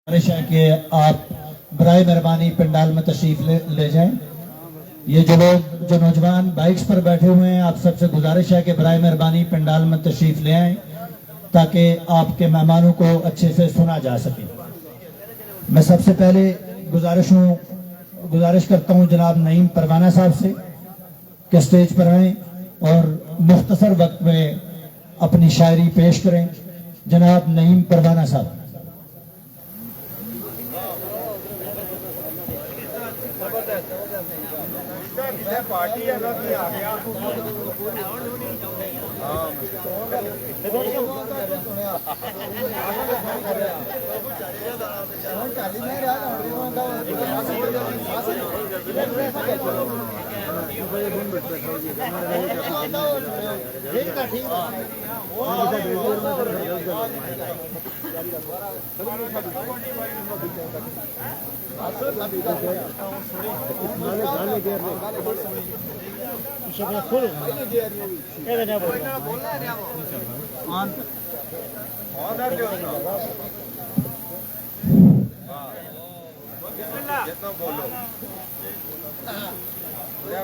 गुजारिश है कि आप बराए मेहरबानी पंडाल में तशरीफ ले जाएं। ये जो लोग जो नौजवान बाइक्स पर बैठे हुए हैं, आप सबसे गुजारिश है कि बराए मेहरबानी पंडाल में तशरीफ ले आएं ताकि आपके मेहमानों को अच्छे से सुना जा सके। मैं सबसे पहले गुजारिश करता हूं जनाब नईम परवाना साहब से कि स्टेज पर आएं और मुख्तसर वक्त में अपनी शायरी पेश करें। जनाब नईम परवाना साहब। पार्टी आ गया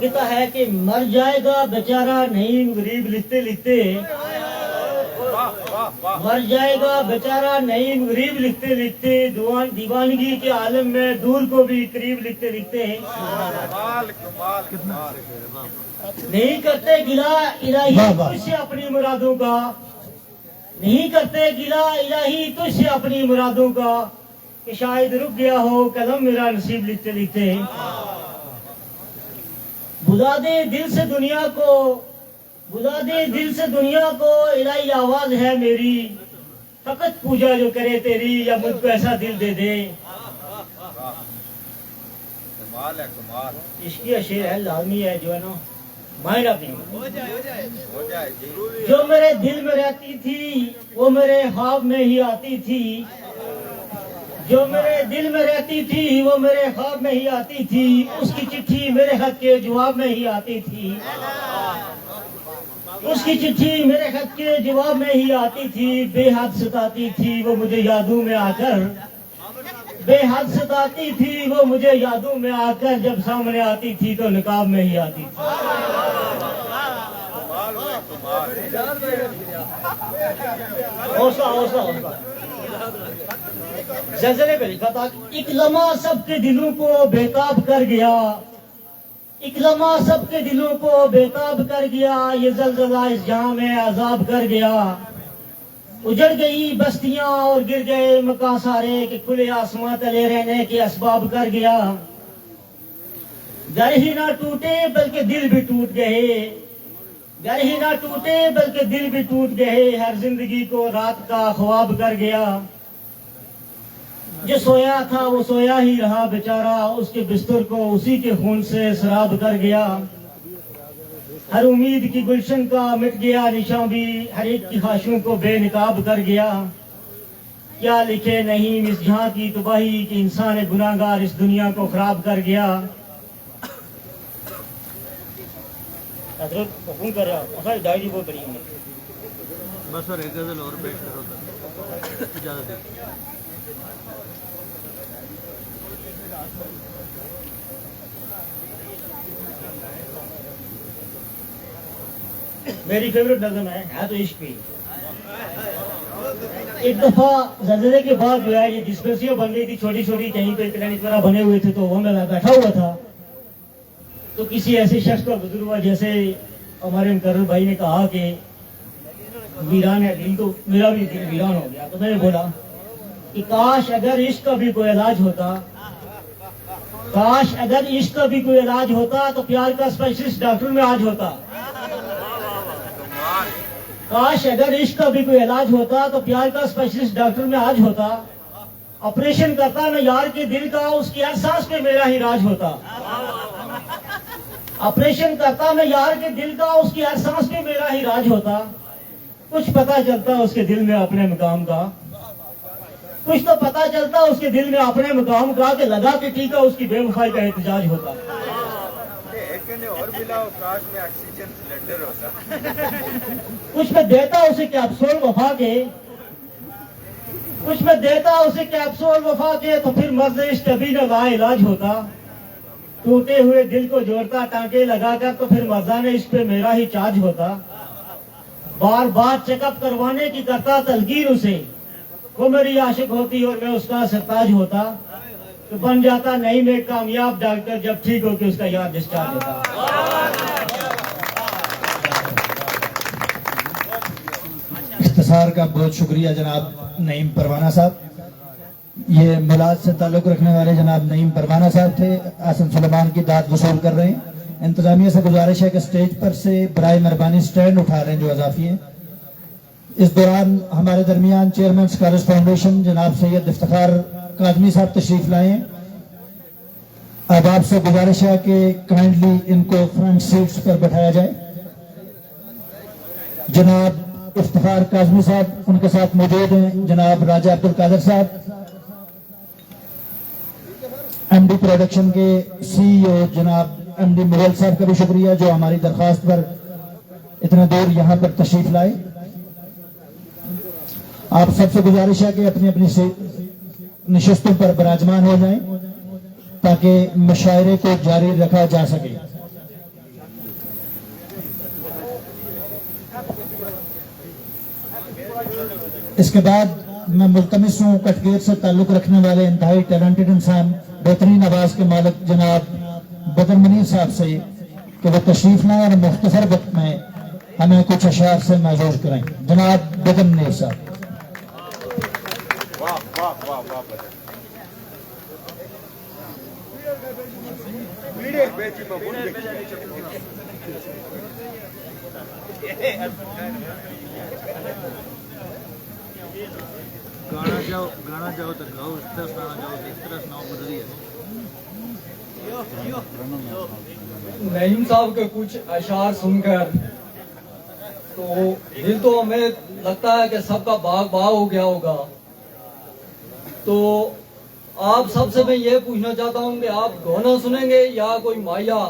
कहता है कि मर जाएगा बेचारा नईम गरीब लिखते लिखते, मर जाएगा बेचारा नईम गरीब लिखते लिखते, दीवानगी के आलम में दूर को भी करीब लिखते लिखते। नहीं करते गिला इलाही तुझसे अपनी मुरादों का, नहीं करते गिला इलाही तुझसे अपनी मुरादों का, कि शायद रुक गया हो कलम मेरा नसीब लिखते लिखते। बुला दे दिल से दुनिया को, बुला दे दिल से दुनिया को, इलाही आवाज है मेरी, फकत पूजा जो करे तेरी, या मुझको ऐसा दिल दे दे। इसकी शेर है, लाजमी है जो है ना, माइंड अपनी जो मेरे दिल में रहती थी वो मेरे ख्वाब में ही आती थी, जो मेरे दिल में रहती थी वो मेरे ख्वाब में ही आती थी, उसकी चिट्ठी मेरे खत के जवाब में ही आती थी, उसकी चिट्ठी मेरे खत के जवाब में ही आती थी। बेहद सताती थी वो मुझे यादों में आकर, बेहद सताती थी वो मुझे यादों में आकर, जब सामने आती थी तो निकाब में ही आती थी। हौसला हौसला हौसला ज़लज़ले पे लिखा था, एक लम्हा सबके दिलों को बेताब कर गया, एक लम्हा सबके दिलों को बेताब कर गया, ये ज़लज़ला इस जहां में अजाब कर गया। उजड़ गई बस्तियां और गिर गए मकान सारे, कि खुले आसमां तले रहने के असबाब कर गया। घर ही ना टूटे बल्कि दिल भी टूट गए, घर ही ना टूटे बल्कि दिल भी टूट गए, हर जिंदगी को रात का ख्वाब कर गया। जो सोया था वो सोया ही रहा बेचारा, उसके बिस्तर को उसी के खून से शराब कर गया। हर उम्मीद की गुलशन का मिट गया निशान भी, हर एक की ख्वाहिशों को बेनकाब कर गया। क्या लिखे नहीं इस जहां की तबाही, कि इंसान गुनाहगार इस दुनिया को खराब कर गया। हुक्म कर रहा डायरी बहुत बड़ी है, बस सर एक गजल और पेश करो, इजाजत दे। मेरी फेवरेट नज़म है तो इश्क भी। एक दफा ज़लज़ले के बाद जो है ये डिस्पेंसरियां बन गई थी छोटी छोटी, कहीं पे क्लिनिक वगैरह बने हुए थे, तो वो मैं बैठा हुआ था, तो किसी ऐसे शख्स का गुजर हुआ, जैसे हमारे मुकर्रर भाई ने कहा कि वीरान है दिल, तो मेरा भी दिल वीरान हो गया। तो मैंने बोला कि काश अगर इश्क का भी कोई इलाज होता, काश अगर इश्क का भी कोई इलाज होता, तो प्यार का स्पेशलिस्ट डॉक्टर में आज होता। काश अगर इश्क का भी कोई इलाज होता, तो प्यार का स्पेशलिस्ट डॉक्टर में आज होता। ऑपरेशन करता मैं यार के दिल का, उसकी हर सांस पे मेरा ही राज होता। ऑपरेशन करता मैं यार के दिल का, उसकी हर सांस पे मेरा ही राज होता। कुछ पता चलता उसके दिल में अपने मुकाम का, कुछ तो पता चलता उसके दिल में अपने मुकाम का, कि लगा के टीका उसकी बेवफाई का एहतजाज होता। और मिला काश में ऑक्सीजन सिलेंडर होता। कुछ में देता उसे कैप्सूल वफा के, कुछ में देता उसे कैप्सूल वफा के तो फिर मर्ज तभी न लाइलाज होता, टूटे हुए दिल को जोड़ता टांके लगाकर तो फिर मर्दाने इस पे मेरा ही चार्ज होता, बार बार चेकअप करवाने की करता तलकीन उसे, वो मेरी आशिक होती और मैं उसका सरताज होता, तो बन जाता नहीं में कामयाब डॉक्टर जब ठीक हो के उसका याद डिस्चार्ज होता। इख्तिसार का बहुत शुक्रिया जनाब नईम परवाना साहब। ये मिलाद से ताल्लुक़ रखने वाले जनाब नईम परवाना साहब थे, आसिम सुलेमान की दाद वसूल कर रहे हैं। इंतजामिया से गुजारिश है कि स्टेज पर से बराए मेहरबानी स्टैंड उठा रहे हैं जो अजाफी हैं। इस दौरान हमारे दरमियान चेयरमैन स्कॉलर्स फाउंडेशन जनाब सैयद इफ्तिखार काज़मी साहब तशरीफ लाए हैं। अब आपसे गुजारिश है कि काइंडली इनको फ्रंट सीट्स पर बैठाया जाए। जनाब इफ्तिखार काज़मी साहब उनके साथ मौजूद हैं, जनाब राजा अब्दुल कादर साहब एमडी प्रोडक्शन के सीईओ, जनाब एमडी मुगल साहब का भी शुक्रिया जो हमारी दरख्वास्त पर इतने दूर यहाँ पर तशरीफ लाए। आप सबसे गुजारिश है कि अपनी अपनी नशिस्तों पर विराजमान हो जाएं ताकि मुशायरे को जारी रखा जा सके। इसके बाद मैं मुल्तमिस हूँ कटगेर से ताल्लुक़ रखने वाले इंतहाई टैलेंटेड इंसान, बेहतरीन आवाज़ के मालिक जनाब बदर मुनीर साहब से कि वो तशरीफ लाएं और मुख्तसर वक्त में हमें कुछ अशार से माजूर करें। जनाब बदर मुनीर साहब। गाना जाओ तो गाओ, इस तरह सुनाना जाओ तो इस तरह सुनाओ, बदलिए। नईम साहब के कुछ अशार सुनकर तो दिल तो हमें लगता है कि सबका बाग बाग हो गया होगा। तो आप सबसे मैं ये पूछना चाहता हूँ कि आप गाना सुनेंगे या कोई माया?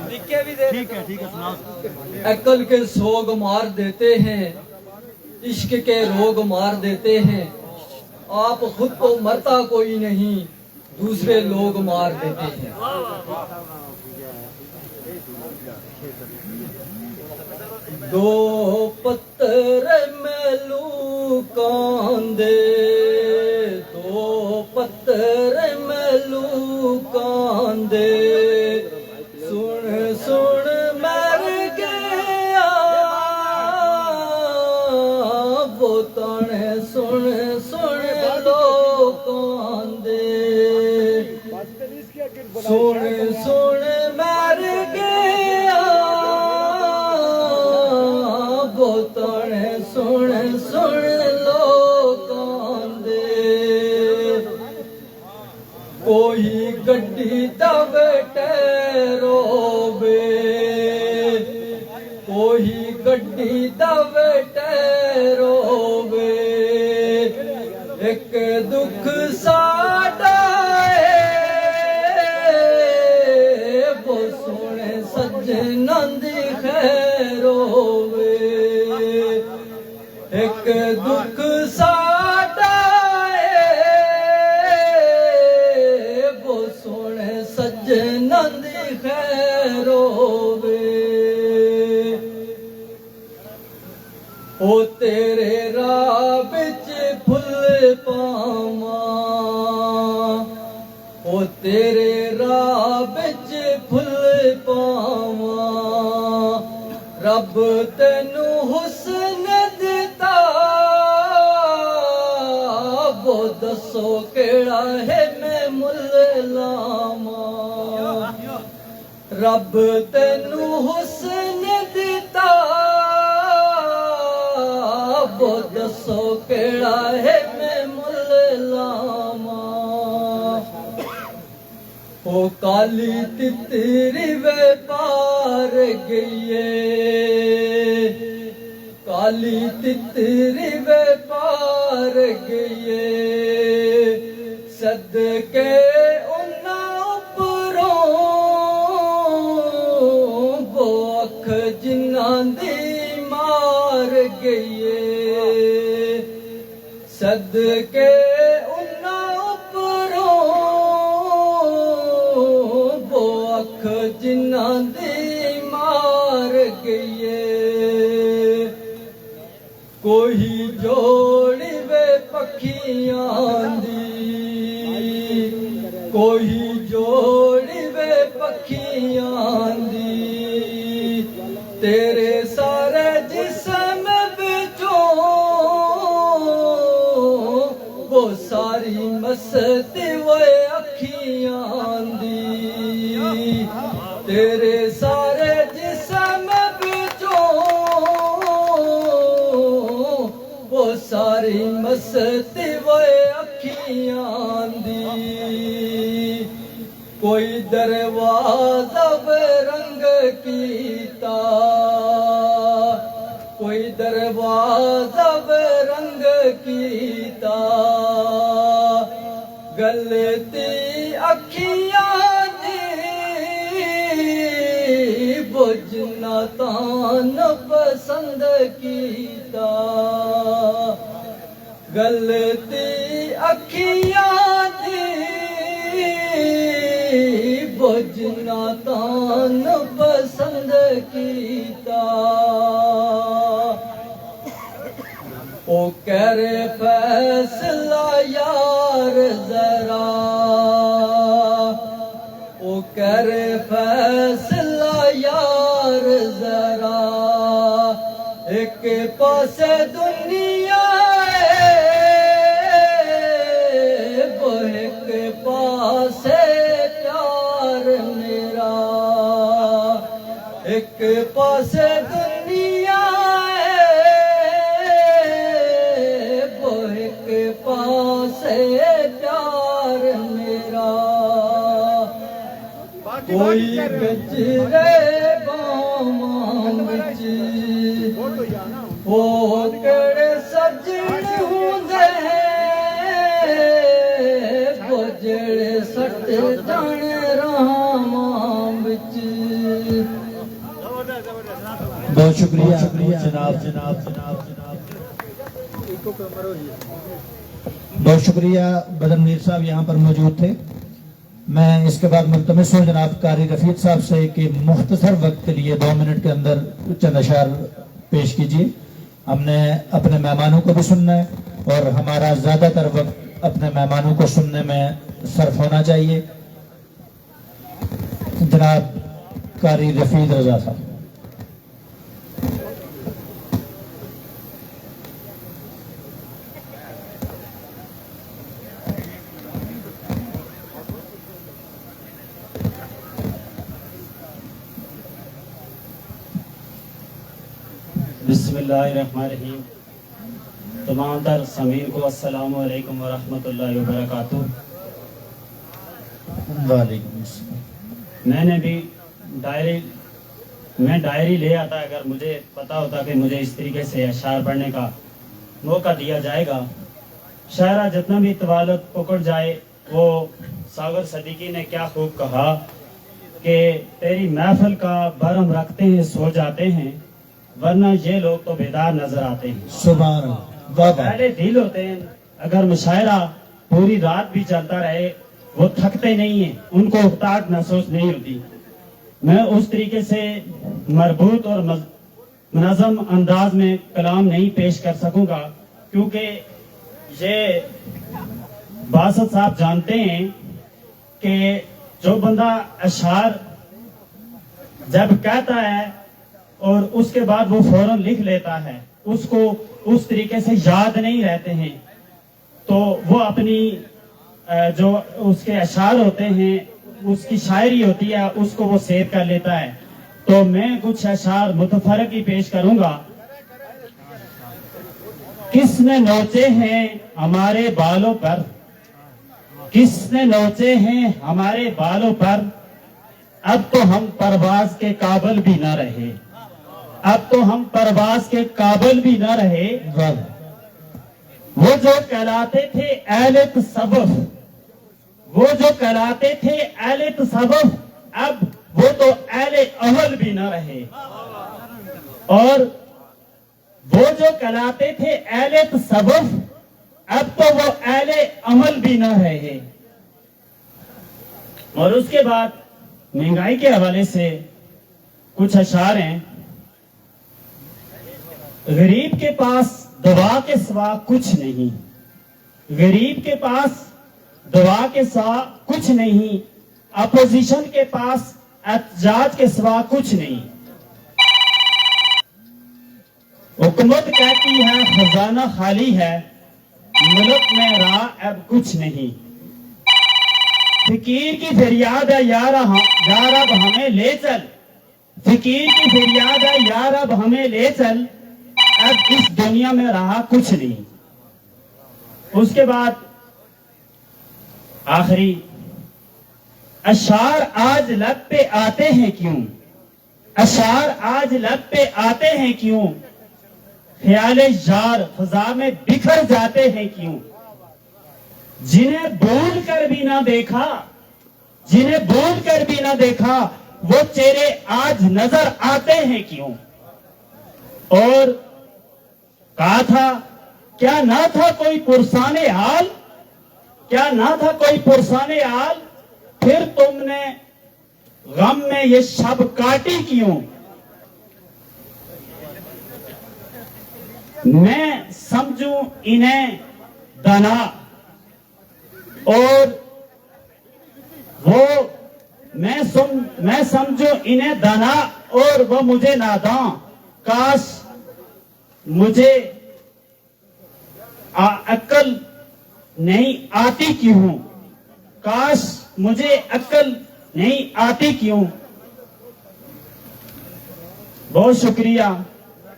ठीक है सुनाओ। अक्ल के सोग मार देते हैं, इश्क के रोग मार देते हैं, आप खुद को मरता कोई नहीं, दूसरे लोग मार देते हैं। दो पत्थर मैलू कांदे, दो पत्थर मैलू कांदे, सुन सुन मर गया वो तने, सुन सुन लो कांदे, सुन सुन मर गया वो तने, सुन सुन लो कांदे। कोई गड्डी दबे रोवे, कोई गड्डी दबे रोवे, एक दुख साडा वो सुने सजना दी खैर होवे, एक दुख साडा वो सुने सजना दी खैर होवे। ओ तेरे राह विच फुल पावा, ओ तेरे राह विच फुल पावा, रब तेनू हुस्न दिता वो दसो केड़ा है मैं मुल लावा, रब तेनू हुस्न दिता वो दसो केड़ा है मैं मुल लावा। ओ काली तितरी वे पार गईए, काली तितरी वे पार गईए, सदके उन्ना उपरों वो मार गईए सदके उन्ना उपरों वो अख जिन्ना दी मार गईए कोई जोड़ी वे पखियां दी कोई जोड़ी वे पखियां दी तेरे सारे जिस्म बिचों वो सारी मस्ती वो अखियां दी तेरे सारे जिस्म बिचों वो सारी मस्ती वो अखियां दी कोई दरवाजा रंग कीता कोई दरवाजा रंग कीता गलती अखियां दी बुझना तान पसंद कीता गलती अखियां दी बुझना तान पसंद कीता ओ कर फैसला यार जरा ओ कर फैसला यार जरा एक पासे दुनिया वो एक पासे प्यार मेरा एक पासे दुनिया वो एक पासे प्यार मेरा कोई गजरे बामां विच वो केड़े सजण हुंदे वो जेड़े सट जाण रामां विच बहुत शुक्रिया जनाब बहुत शुक्रिया बदर मीर साहब यहाँ पर मौजूद थे। मैं इसके बाद मुल्तमिस हूँ जनाब कारी रफीक साहब से कि मुख्तसर वक्त के लिए 2 मिनट के अंदर चंद अशार पेश कीजिए। हमने अपने मेहमानों को भी सुनना है और हमारा ज्यादातर वक्त अपने मेहमानों को सुनने में सर्फ होना चाहिए। जनाब कारी रफीक रजा साहब। बिस्मिल्लाहिर्रहमानिर्रहीम। तमाम तर समीर को अस्सलामु अलैकुम व रहमतुल्लाहि व बरकातुहू। वालेकुम अस्सलाम। मैंने भी डायरी ले आता अगर मुझे पता होता कि मुझे इस तरीके से अशार पढ़ने का मौका दिया जाएगा। शायरा जितना भी तवालत पकड़ जाए वो सागर सदीकी ने क्या खूब कहा कि तेरी महफिल का भरम रखते हैं सो जाते हैं वरना ये लोग तो बेदार नजर आते हैं। सुभान अल्लाह। पहले दिल होते हैं अगर मुशायरा पूरी रात भी चलता रहे वो थकते नहीं हैं उनको उकताहट महसूस नहीं होती। मैं उस तरीके से मरबूत और मुनज़्ज़म अंदाज में कलाम नहीं पेश कर सकूंगा क्योंकि ये बासत साहब जानते हैं कि जो बंदा अशार जब कहता है और उसके बाद वो फौरन लिख लेता है उसको उस तरीके से याद नहीं रहते हैं तो वो अपनी जो उसके अशार होते हैं उसकी शायरी होती है उसको वो सेव कर लेता है। तो मैं कुछ अशार मुतफरक ही पेश करूंगा। किसने नोचे हैं हमारे बालों पर किसने नोचे हैं हमारे बालों पर अब तो हम परवाज के काबिल भी न रहे अब तो हम परवाज के काबिल भी न रहे। वो जो कहलाते थे अहले तसव्वुफ वो जो कहलाते थे अहले तसव्वुफ अब वो तो अहले अमल भी न रहे। और वो जो कहलाते थे अहले तसव्वुफ, अब तो वो अहले अमल भी ना रहे। और उसके बाद महंगाई के हवाले से कुछ अशार हैं। गरीब के पास दवा के सिवा कुछ नहीं, गरीब के पास दवा के सिवा कुछ नहीं, अपोजिशन के पास एहतजाज के सिवा कुछ नहीं। हुकूमत कहती है खजाना खाली है, मुल्क में रहा अब कुछ नहीं। फकीर की फरियाद है यार अब हमें ले चल, फकीर की फरियाद है यार अब हमें ले चल, अब इस दुनिया में रहा कुछ नहीं। उसके बाद आखिरी अशार आज लब पे आते हैं क्यों, अशार आज लब पे आते हैं क्यों, ख्याले यार फजा में बिखर जाते हैं क्यों। जिन्हें भूल कर भी ना देखा, जिन्हें भूल कर भी ना देखा, वो चेहरे आज नजर आते हैं क्यों। और कहा था क्या ना था कोई पुरसाने हाल, क्या ना था कोई पुरसाने हाल, फिर तुमने गम में ये शब काटी क्यों। मैं समझूं इन्हें दाना और वो मैं समझूं इन्हें दाना और वो मुझे नादां, काश मुझे अक्ल नहीं आती क्यों, काश मुझे अक्ल नहीं आती क्यों। बहुत शुक्रिया।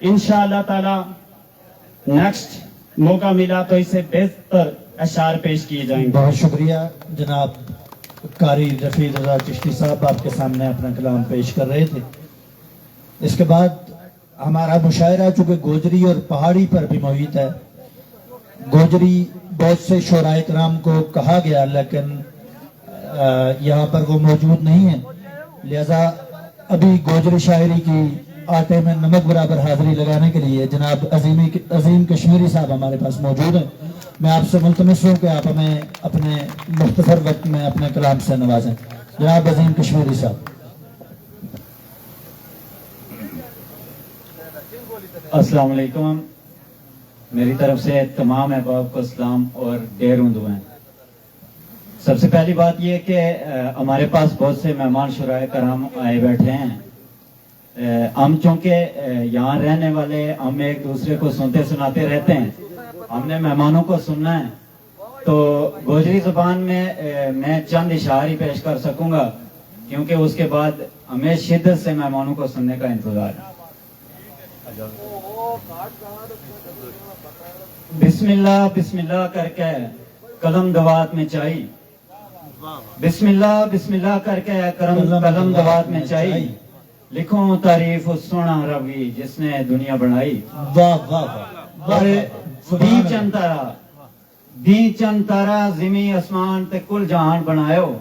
इंशाअल्लाह ताला नेक्स्ट मौका मिला तो इससे बेहतर अशार पेश किए जाएंगे। बहुत शुक्रिया जनाब कारी रफी रजा चिश्ती साहब, आपके सामने अपना कलाम पेश कर रहे थे। इसके बाद हमारा मुशायरा चूंकि गोजरी और पहाड़ी पर भी मुहित है, गोजरी बहुत से शोराए कराम को कहा गया लेकिन यहाँ पर वो मौजूद नहीं है, लिहाजा अभी गोजरी शायरी की आटे में नमक बराबर हाजिरी लगाने के लिए जनाब अजीम कश्मीरी साहब हमारे पास मौजूद हैं। मैं आपसे मुल्तमस हूँ कि आप हमें अपने मुख्तसर वक्त में अपने कलाम से नवाजें। जनाब अजीम कश्मीरी साहब। अस्सलाम वालेकुम। मेरी तरफ से तमाम अहबाब को सलाम और ढेरों दुआएं। सबसे पहली बात यह कि हमारे पास बहुत से मेहमान शुराए कराम आए बैठे हैं। हम चूंकि यहाँ रहने वाले, हम एक दूसरे को सुनते सुनाते रहते हैं, हमने मेहमानों को सुनना है, तो गोजरी जुबान में मैं चंद इशार ही पेश कर सकूंगा क्योंकि उसके बाद हमें शिद्दत से मेहमानों को सुनने का इंतजार है। बिस्मिल्लाह बिस्मिल्लाह करके कलम दवात में चाई, बिस्मिल्लाह बिस्मिल्लाह करके कलम दवात में चाई, लिखो तारीफ उस सोना रवि जिसने दुनिया बनाई। वाह वाह वाह। और दी चंद तारा जिमी आसमान ते कुल जहान बनायो,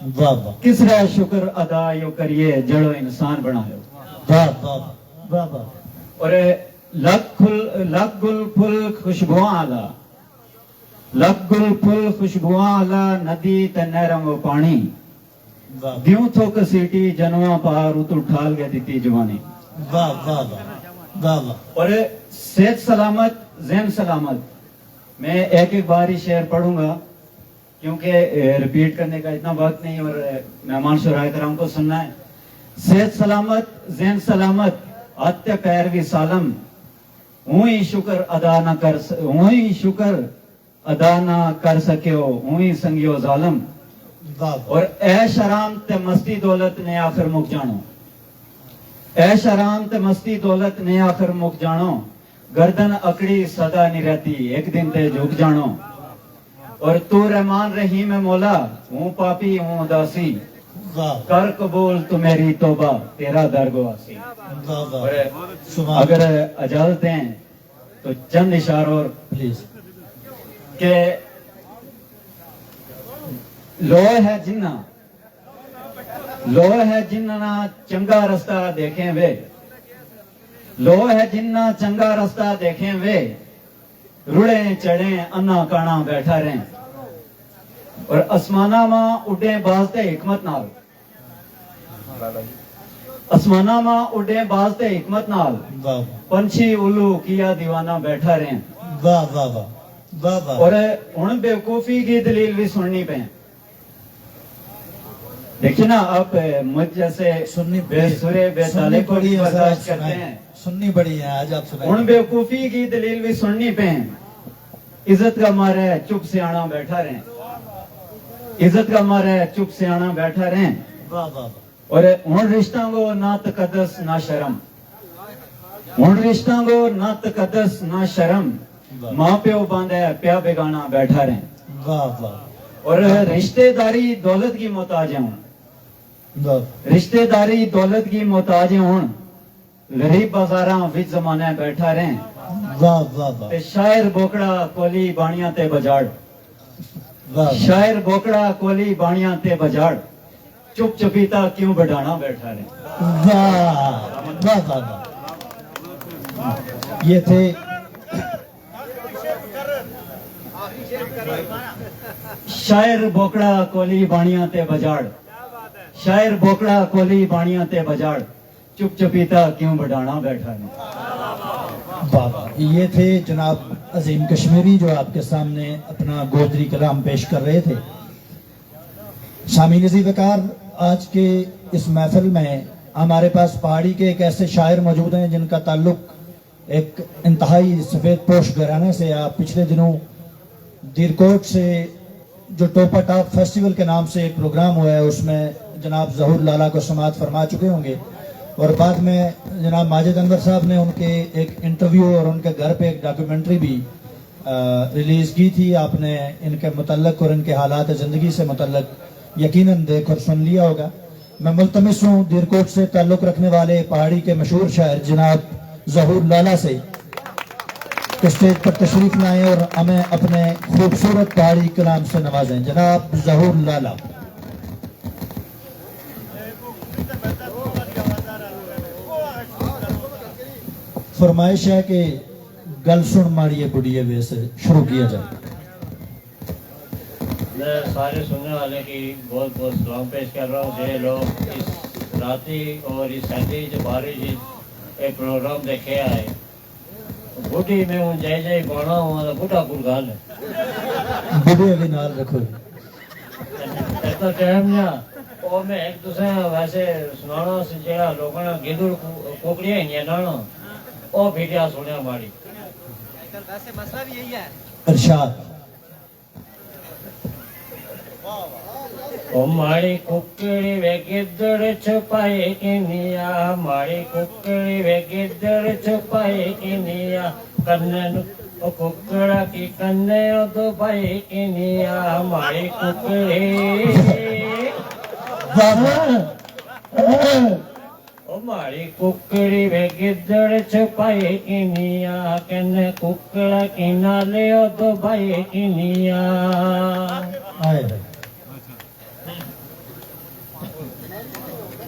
वाह वाह किस रह शुक्र अदा यो करिए जड़ो इंसान बनायो। वाह वाह वाह वाह। और लग गुल फुल खुशबुआ आला, लग गुल फुल खुशबुआ आला, नदी ते नहरम वो पानी, वाह द्यूं थो कसीटी जनवा पार उतु ठाल गए दिती जवानी। वाह वाह वाह वाह वाह। और सेहत सलामत ज़हन सलामत। मैं एक एक बार ही शेर पढ़ूंगा क्योंकि रिपीट करने का इतना वक्त नहीं और मेहमान शुराए कराम को सुनना है। सेहत सलामत ज़हन सलामत, आत्य पैरवी सालम, हूं ही शुक्र अदा ना कर सकियो, हूं ही संगियो जालम। वाह और ऐश आराम ते मस्ती दौलत ने आखिर मुक जानो, ऐश आराम ते मस्ती दौलत ने आखिर मुक जानो, गर्दन अकड़ी सदा नहीं रहती एक दिन ते झुक जानो। और तू रहमान रहीम है मौला, हूं पापी हूं उदासी, वाह कर कबूल तू मेरी तौबा तेरा दरगवासी। वाह वाह। और सुभान अगर इजाजत दें तो चंद इशार और प्लीज। के लोह है जिन्ना, लोह है जिन्ना चंगा रास्ता देखें वे, लो है जिन्ना चंगा रास्ता देखें वे रुड़े चढ़े अन्ना काना बैठा रहे और आसमाना मां उड़े बाजते हिकमत नाल आसमाना मां उड़े बाजते हिकमत नाल वाह पंछी उल्लू किया दीवाना बैठा रहे वाह वाह वाह वाह वाह और हुन बेवकूफी की दलील भी सुननी पे देखिए ना आप मुझ जैसे सुननी बेसुरे बेताले को पड़ी भी है, बर्दाश्त सुनाएं। करते हैं सुननी पड़ी है, आज आप हुन सुनाए। बेवकूफी की दलील भी सुननी पे इज्जत का मारे चुप सियाना बैठा रहे इज्जत का मारे चुप सियाना बैठा रहे वाह वाह और हुन रिश्ता को ना तकद्दस ना शर्म हुन रिश्ता को ना तकद्दस ना शर्म माँ प्यो बांधे प्या बेगाना बैठा रहे वाह वाह और रिश्तेदारी दौलत की मोहताज है हुन वाह रिश्तेदारी दौलत की मोहताज है हुन गरीब बाजारा विच जमाने बैठा रहे वाह वाह वाह ते शायर बोकड़ा कोली बाणियां ते बजाड़ वाह शायर बोकड़ा कोली बाणियां ते बजाड़ चुप चुपीता क्यों बढ़ाना बैठा रहे वाह वाह वाह वाह ये थे शायर बोकड़ा कोली बाणियां ते बजाड़ शायर बोकड़ा कोली बाणियां ते बजाड़ चुप चुपीता क्यों बढ़ाना बैठा रहे वाह वाह ये थे जनाब अजीम कश्मीरी जो आपके सामने अपना गोदरी कलाम पेश कर रहे थे। सामीन वकार, आज के इस महफिल में हमारे पास पहाड़ी के एक ऐसे शायर मौजूद हैं जिनका ताल्लुक एक इंतहाई सफेद पोश घराने से। आप पिछले दिनों दीरकोट से जो टोपा टॉप फेस्टिवल के नाम से एक प्रोग्राम हुआ है उसमें जनाब जहूर लाला को समाअत फरमा चुके होंगे और बाद में जनाब माजिद अनवर साहब ने उनके एक इंटरव्यू और उनके घर पे एक डॉक्यूमेंट्री भी रिलीज की थी। आपने इनके मुतल्लक और इनके हालात ज़िंदगी से मुतल्लक यकीनन देख और सुन लिया होगा। मैं मुल्तमिस हूँ दीरकोट से ताल्लुक़ रखने वाले पहाड़ी के मशहूर शायर जनाब जहूर लाला से कि स्टेज पर तशरीफ लाएं और हमें अपने खूबसूरत पहाड़ी कलाम से नवाजें। जनाब जहूर लाला। फरमाइश है कि गल सुन मारिए बुढ़िए वे से शुरू किया जाए। मैं सारे सुनने वाले की बहुत बहुत सलाम पेश कर रहा हूँ। जो लोग इस राती और इस सर्दी जो बारिश एक प्रोग्राम देखे आए बूढ़ी में हूँ जय जय पाना हुआ तो बूढ़ा गुरगाल है बुढ़िए भी नाल रखो। इतना टाइम ना और मैं एक दूसरे वैसे सुनाना से जेड़ा लोगों ने गिदुड़ कोकड़ियां ही नाना और भिडिया सुनिया मारी वैसे मसला भी यही है। इरशाद। ओ मारी कुकड़ी वे गिद्दड़ छुपाए कि निया मारी कुकड़ी वे गिद्दड़ छुपाए कि निया कन्ने ओ कुकड़ा की कन्ने ओ दुबाई कि निया मारी कुकड़ी ओ मारी कुकड़ी वे गिद्दड़ छुपाए कि निया कन्ने कुकड़ा की नाले ओ दुबाई कि निया आए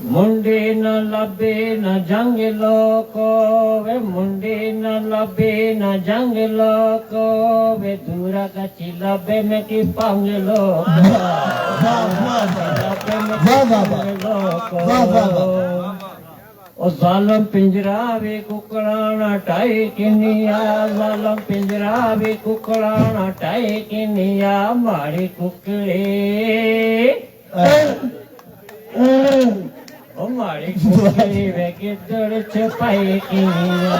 मुंडी न लबे न जंग लोको वे मुंडी न लबे न जंग लोको वे दूरा कची लबे में की पंग लोको ओ जालम पिंजरा वे कुकड़ाना टाई किनिया जालम पिंजरा वे कुकड़ाना टाई किनिया मारी कुकड़े ओ मारी कुकड़ी वे गिद्दड़ छुपाई कि निया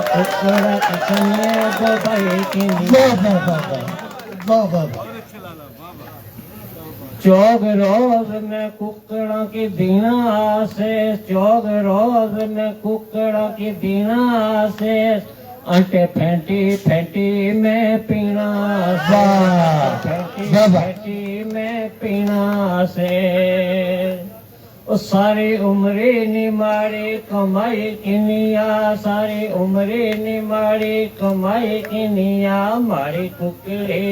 कुकड़ा की कन्ने दुबाई कि चौग रोज में कुकड़ा की दीना से चौग रोज में कुकड़ा की दीना से अंटे फेंटी फेंटी में पीना से फेंटी फेंटी में पीना से ओ सारी उम्री निमारी कमाई किनिया सारी उम्री निमारी कमाई किनिया मारी कुकड़ी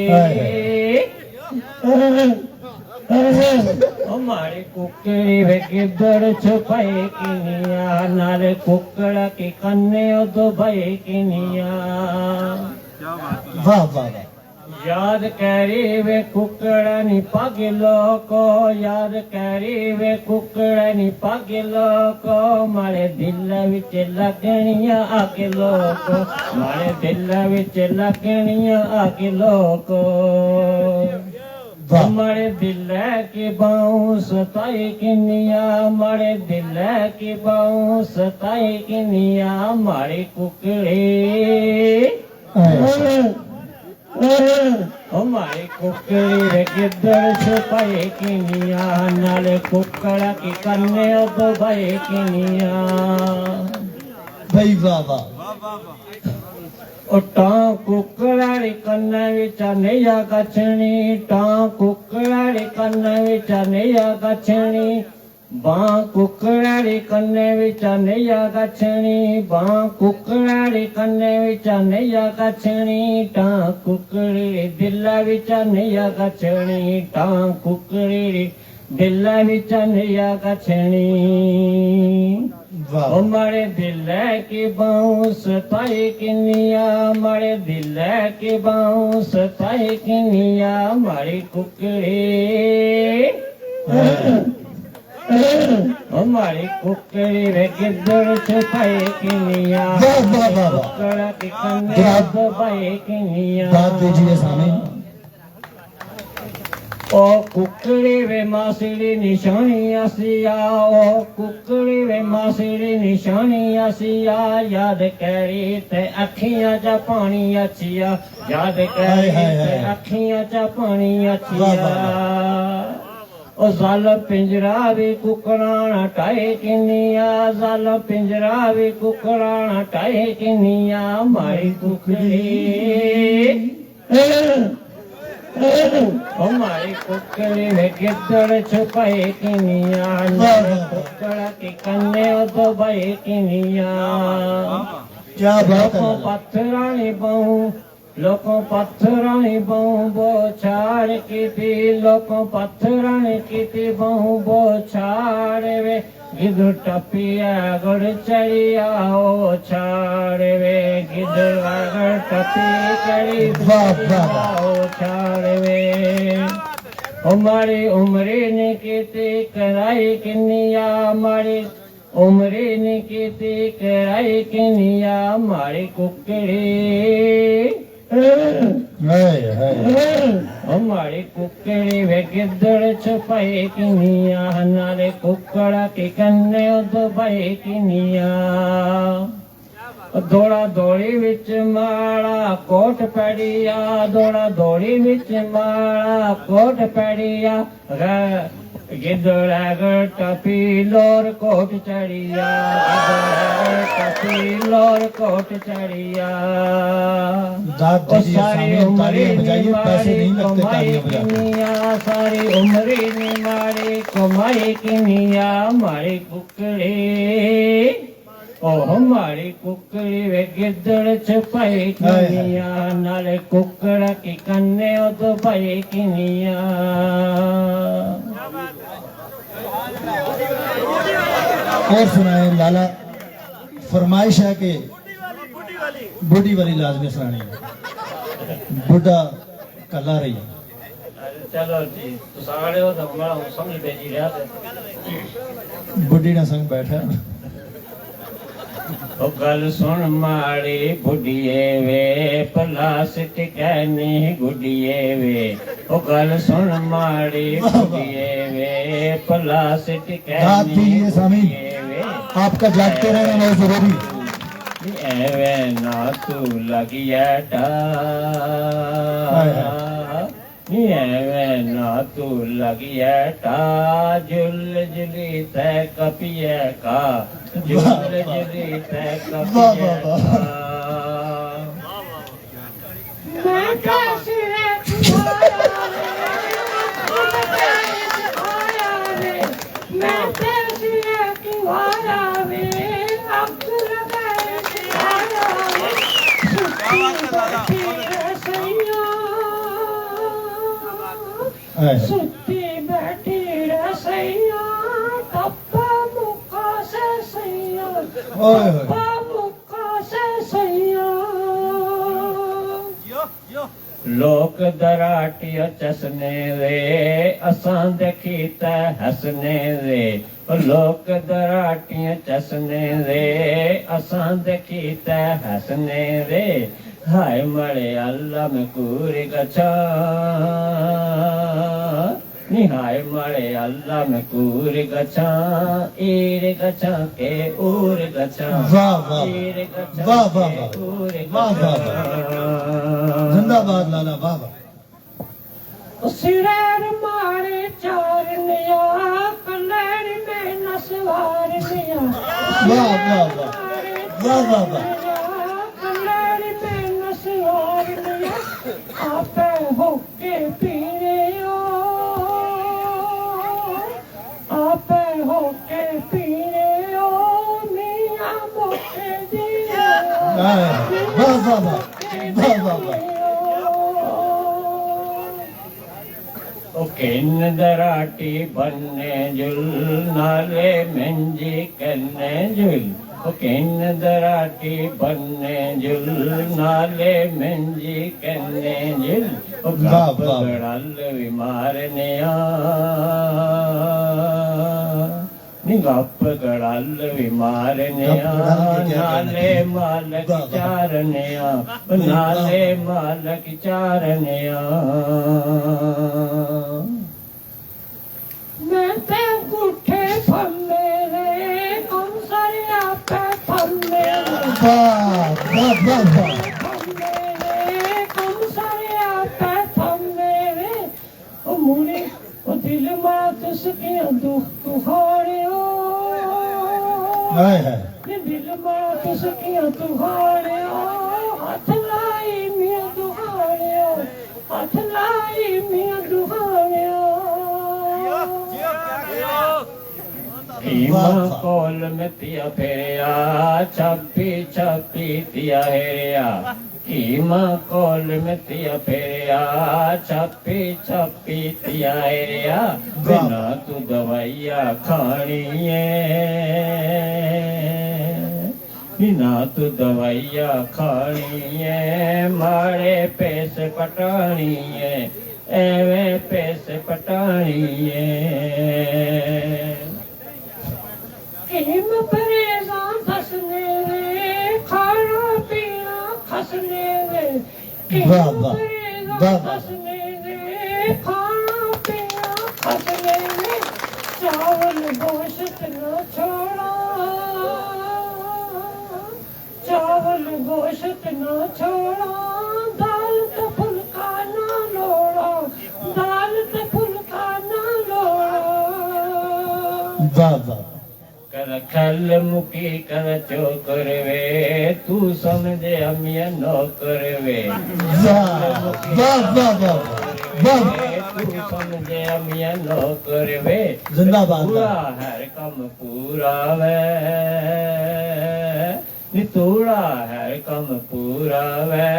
हमारी कुकड़ी वे किधर छुपाए किनिया नारे कुकड़ा की कन्ने दो भाई किनिया वाह वाह वाह याद करी वे कुकड़ा नी पागिलो को याद करी वे कुकड़ा नी पागिलो को मारे दिल विच लगनिया आगिलो को मारे दिल विच लगनिया आगिलो को हमारे दिल की बाहों सताई किनिया हमारे दिल की बाहों सताई किनिया हमारी कुकड़ी हमारी कुकड़ी रे किधर छुपाए किनिया नाले कुकड़ा की कन्ने दो भाई किनिया भाई वाह वाह टां कुकड़ी कन्ने विच नैया गछणी टां कुकड़ी कन्ने विच नैया गछणी बां कुकड़ी कन्ने विच नैया गछणी बां कुकड़ी कन्ने विच नैया गछणी टां कुकड़ी दिल विच नैया गछणी टां कुकड़ी दिल विच नैया गछणी वाह हमारे दिल की बाहों सताई किनिया हमारे दिल की बाहों सताई किनिया हमारी कुकड़ी हमारी कुकड़ी वे किधर छुपाए किनिया वाह वाह वाह वाह कुकड़ा की कन्ने जनाब, दबाए किनिया दाद दीजिए सामीन ओ कुकड़ी वे मासीड़ी निशानी आसिया ओ कुकड़ी वे मासीड़ी निशानी आसिया याद करी ते अखियां चा पानी अचिया याद करी ते अखियां चा पानी अचिया ओ जाल पिंजरा भी कुकड़ा टाए किनिया जाल पिंजरा भी कुकड़ा टाए किनिया मारी कुकड़ी हमारी कुकड़ी वे किधर छुपाए किनिया कुकड़ा की कन्ने दो भाई किनिया क्या बात लोगों है पत्थरानी बहू लोगों पत्थरानी बहू बोछाड़ की थी लोगों पत्थरानी की थी बहू बोछाड़ वे गिद्ध टपिया गुड़ चढ़िया ओ छाड़ वे गिद्ध गुड़ टपी करी वाह वाह ओ छाड़ वे हमारी उम्री ने की कराई किनिया हमारी उम्री ने की कराई किनिया हमारी कुकड़ी हमारी कुकड़ी वे किधर छुपाए किनिया नारे कुकड़ा की कन्ने दबाए किनिया दौड़ा दौड़ी विच माड़ा कोट पैड़िया दौड़ा दौड़ी विच माड़ा कोट पैड़िया गिद्धड़ टपी लोर कोट चढ़िया टपी लोर कोट चढ़िया दाद दीजिए सारी सामीन उम्र तालियां बजाइए पैसे नहीं लगते कमाई तालियां बजाते किनिया सारी उम्र मारी कमाई किनिया हमारी कुकड़ी ओ हमारी कुकड़ी वे गिद्धड़ छुपाई किनिया नाले कुकड़ा की कन्ने दबाई किनिया और सुनाए लाला फरमाइश है कि बूढ़ी वाली लाजमी सुनानी है बुढ़ा कला रही चलो जी तो सारे हो तो हमारा समझ भेजी रहा थे बुढ़ी ना संग बैठा ओ गल सुन माड़ी बुढ़िए वे प्लास्टिक कहनी गुड़िए वे ओ गल सुन माड़ी बुढ़िए वे प्लास्टिक दाद दीजिए सामीन वे आपका जागते रहना बहुत जरूरी एवे ना तू लगिया एवे ना तू लगिया टा जुल जुली तै कपिए का जुल जुली तै कपिए का मैं कैसे मैं कैसे कुआरा वे अब लगाए आया सुत्ती ओए होए। मुक्का से सैया लोक दराटिया चसने रे असां देखी त हसने रे लोक दराटिया चसने रे असां देखी त हसने रे हाय मरे अल्लाह में कूर गछा निहाय मरे अल्लाह में कूर गछा ईर गछा के ऊर गछा वाह, वाह। ईर गछा वाह, वाह, के वाह। ऊर वाह, वाह, गछा जिंदाबाद लाला, वाह वाह। सिरैर मारे चारनिया कलर में नसवारनिया वाह, वाह, वाह। वाह, वाह, वाह। कलर में नसवारनिया आपे होके पीरे आपे होके पीरे मियां मोके दिया वाह, वाह, वाह। वाह, वाह, वाह। ओ किन दराटी बनने जुल नाले मंजी कन्ने जुल ओ किन दराटी बनने जुल नाले मंजी कन्ने जुल ओ वाह, गप वाह। गड़ल विमारने नी गप गड़ल विमारने गप गड़ल के क्या नाले कहना? मालक वाह, वाह। चारने नाले मालक चारने मैं ते गुठे फम्मे रे कम सरिया पे फम्मे रे वाह, वाह, वाह, वाह। फम्मे रे कम सरिया पे फम्मे रे ओ मुड़ी ओ दिल मात सके दुख तुहारे ओ हाय हाय। ये दिल मात सके तुहारे ओ हाथ लाई मियां दुहारे ओ हाथ लाई मियां दुहारे ओ ईमा कोल में तिया फेरिया छपी छपी तिया हेरिया ईमा कोल में तिया फेरिया छपी छपी तिया हेरिया बिना तू दवाइया खानी है बिना तू दवाइया खानी है मारे पैसे पटानी है एवे पैसे पटानी है किम परेजा धसने रे खाना पीना खसने रे किम वाह, वाह। परेजा वाह, वाह। धसने रे खाना पीना खसने रे चावल गोश्त न छोड़ा चावल गोश्त न छोड़ा दाल तो फुल्का न लोड़ा दाल तो फुल्का न लोड़ा वाह, वाह। कर खल मुकी कर चोकर वे तू समझे अमिया नौकर वे वाह, वाह, वाह, वाह। वाह। तू समझे अमिया नौकर वे जिंदाबाद पूरा लाला। हर कम पूरा वे नितूड़ा हर कम पूरा वे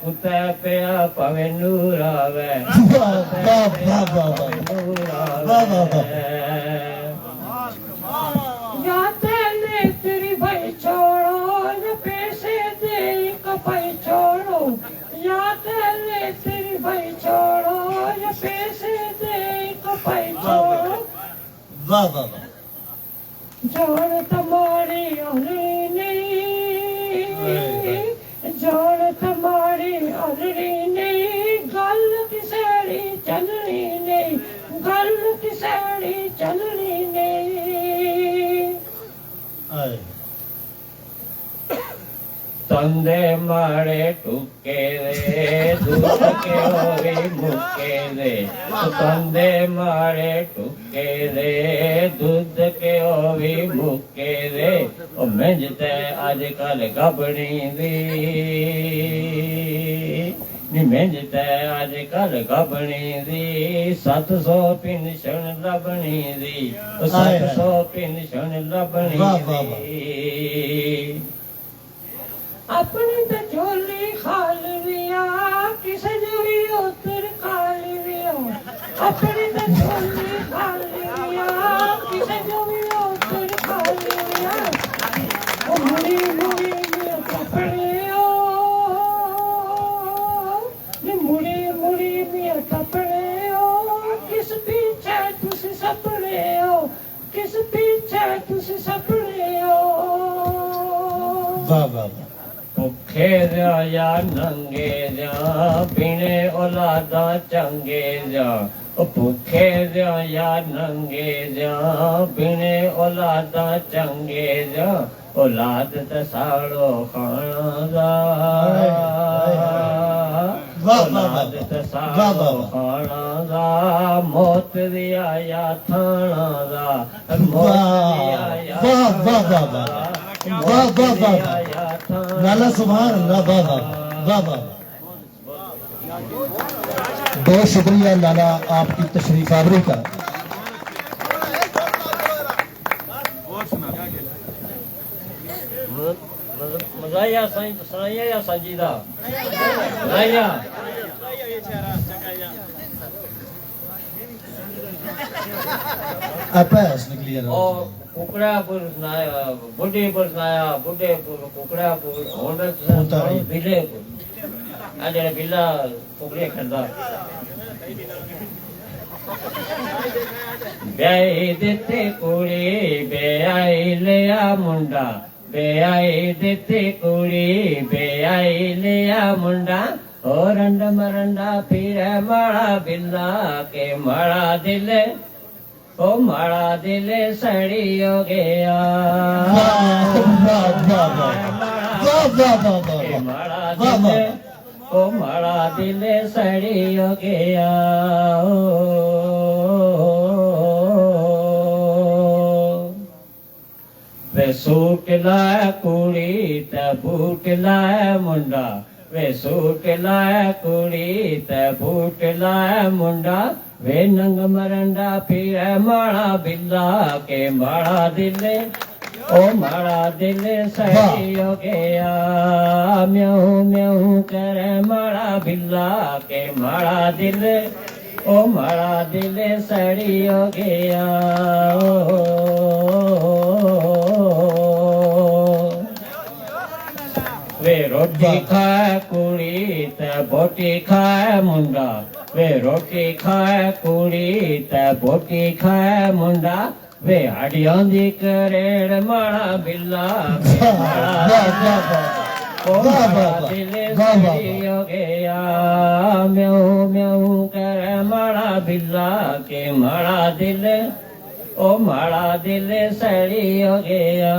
कुत्ते पे पवे नूरा वे वाह, वाह, वाह, वाह, वाह। नूरा वाह, वाह, वाह। जाते ले तेरी भाई छोड़ो न पैसे दे कपाई छोड़ो जाते ले तेरी भाई छोड़ो न पैसे दे कपाई छोड़ो वाह, वाह, वाह। जान तुम्हारी अलरी नहीं जान तुम्हारी अलरी नहीं गल किसड़ी चलनी नहीं गल किसड़ी चलनी नहीं हाय। तंदे मारे टुके रे दूध के होवे मुके रे तंदे मारे टुके रे दूध के होवे मुके रे ओ मंजते आजकल गबड़ी दी नी मंजते आजकल गबड़ी दी 700 पेंशन लबनी दी 700 पेंशन लबनी वाह, वाह, वाह। दी अपनी तो झोली खाल रिया किसे जो भी उतर खाल रिया अपनी तो झोली खाल रिया किसे जो भी उतर खाल रिया ओ ਭੁੱਖੇ ਦਿਆਂ ਜਾਂ ਨੰਗੇ ਦਿਆਂ ਬਿਨੇ ਔਲਾਦਾਂ ਚੰਗੇ ਦਿਆਂ ਉਹ ਭੁੱਖੇ ਦਿਆਂ ਜਾਂ ਨੰਗੇ ਦਿਆਂ ਬਿਨੇ ਔਲਾਦਾਂ ਚੰਗੇ ਦਿਆਂ ਔਲਾਦ ਤਸਾੜੋ ਖਾਣਾ ਦਾ ਔਲਾਦ ਤਸਾੜੋ ਖਾਣਾ ਦਾ ਮੌਤ ਦੀ ਆਇਆ ਥਾਣਾ ਦਾ ਮੌਤ ਦੀ ਆਇਆ ਵਾਹ ਵਾਹ ਵਾਹ ਵਾਹ ਵਾਹ ਵਾਹ ਵਾਹ लाला सुभान अल्लाह वाह वाह वाह वाह बहुत शुक्रिया लाला आपकी तशरीफ आवरी का। ਮਜ਼ਾਇਆ ਸੁਣਾਈਆ ਜਾਂ ਸੰਜੀਦਾ ਸੁਣਾਈਆ अपास निकली है ਉਹ ਕੁਕੜਾ ਪੁਰ ਸੁਣਾਇਆ ਬੁੱਢੇ ਪੁਰ ਸੁਣਾਇਆ ਬੁੱਢੇ ਪੁਰ ਕੁਕੜਾ ਪੁਰ ਹੁਣ ਤੁਸੀਂ ਬਿੱਲੇ ਪੁਰ ਆ ਜਿਹੜਾ ਬਿੱਲਾ ਕੁਕੜੇ ਖੰਦਾ ਵਿਆਹੀ ਦਿੱਤੇ ਕੁੜੀ ਵਿਆਹੀ ਲਿਆ ਮੁੰਡਾ ਵਿਆਹੀ ਦਿੱਤੀ ਕੁੜੀ ਵਿਆਹੀ ਲਿਆ ਮੁੰਡਾ ਓ ਰੰਡ ਮਰੰਡਾ ਪੀਰੇ ਮਾੜਾ ਬਿੱਲਾ ਕੇ ਮਾੜਾ ਦਿਲ ਓ ਮਾੜਾ ਦਿਲ ਸੜੀ ਹੋ ਗਿਆ वाह वाह वाह वाह वाह वाह वाह ਕੇ वाह ਮਾੜਾ ਵਾਹ, ਵਾਹ। ਦਿਲ ਓ ਮਾੜਾ ਦਿਲ ਸੜੀ ਹੋ ਗਿਆ ਵੇ ਸੂਟ ਲਾਇਆ ਕੁੜੀ ਤੇ ਬੂਟ ਲਾਇਆ ਮੁੰਡਾ ਵੇ ਸੂਟ ਲਾਇਆ ਕੁੜੀ ਤੇ ਬੂਟ ਲਾਇਆ ਮੁੰਡਾ ਵੇ ਨੰਗ ਮਰੰਡਾ ਪੀਰੇ ਮਾੜਾ ਬਿੱਲਾ ਕੇ ਮਾੜਾ ਦਿਲ ਓ ਮਾੜਾ ਦਿਲ ਸੜੀ ਹੋ ਗਿਆ ਮਿਉ ਮਿਉ ਕਰੇ ਮਾੜਾ ਬਿੱਲਾ ਕੇ ਮਾੜਾ ਦਿਲ ਓ ਮਾੜਾ ਦਿਲ ਸੜੀ ਹੋ ਗਿਆ ਵੇ ਰੋਟੀ ਖਾਏ ਕੁੜੀ ਤੇ ਬੋਟੀ ਖਾਏ ਮੁੰਡਾ ਵੇ ਰੋਟੀ ਖਾਏ ਕੁੜੀ ਤੇ ਬੋਟੀ ਖਾਏ ਮੁੰਡਾ ਵੇ ਹੱਡੀਆਂ ਦੀ ਕਰੇੜ ਮਾੜਾ ਬਿੱਲਾ ਕੇ ਮਾੜਾ ਓ ਮਾੜਾ ਦਿਲ ਸੜੀ ਹੋ ਗਿਆ ਮਿਉ ਮਿਉ ਕਰੇ ਮਾੜਾ ਬਿੱਲਾ ਕੇ ਮਾੜਾ ਦਿਲ ਓ ਮਾੜਾ ਦਿਲ ਸੜੀ ਹੋ ਗਿਆ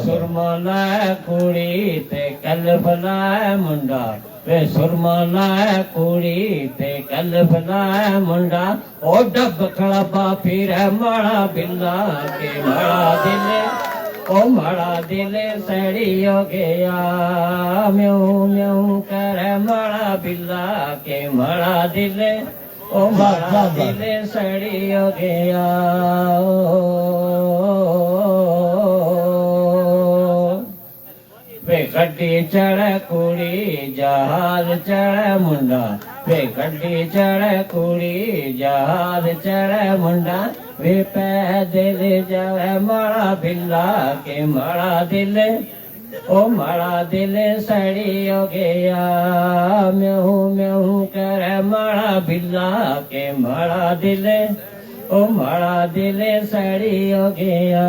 ਸੁਰਮਾ ਲਾਇਆ ਕੁੜੀ ਤੇ ਕਲਬ ਲਾਇਆ ਮੁੰਡਾ ਵੇ ਸੁਰਮਾ ਲਾਇਆ ਕੁੜੀ ਤੇ ਕਲਬ ਲਾਇਆ ਮੁੰਡਾ ਉਹ ਡੱਬ ਖੜਾਬਾ ਫਿਰੇ ਮਾੜਾ ਬਿੱਲਾ ਕੇ ਮਾੜਾ ਦਿਲ ਉਹ ਮਾੜਾ ਦਿਲ ਸੜੀ ਹੋ ਗਿਆ ਮਿਉ ਮਿਉ ਕਰੇ ਮਾੜਾ ਬਿੱਲਾ ਕੇ ਮਾੜਾ ਦਿਲ ਉਹ ਮਾੜਾ ਦਿਲ ਸੜੀ ਹੋ ਗਿਆ ਵੇ ਗੱਡੀ ਚੜ੍ਹ ਕੁੜੀ ਜਹਾਜ਼ ਚੜ੍ਹ ਮੁੰਡਾ ਵੇ ਗੱਡੀ ਚੜ੍ਹ ਕੁੜੀ ਜਹਾਜ਼ ਚੜ੍ਹ ਮੁੰਡਾ ਵੇ ਪੈ ਦਿਲ ਜਾਵੇ ਮਾੜਾ ਬਿੱਲਾ ਕੇ ਮਾੜਾ ਦਿਲ ਉਹ ਮਾੜਾ ਦਿਲ ਸੜੀ ਹੋ ਗਿਆ ਮਿਉ ਮਿਉ ਕਰੇ ਮਾੜਾ ਬਿੱਲਾ ਕੇ ਮਾੜਾ ਦਿਲ ਉਹ ਮਾੜਾ ਦਿਲ ਸੜੀ ਹੋ ਗਿਆ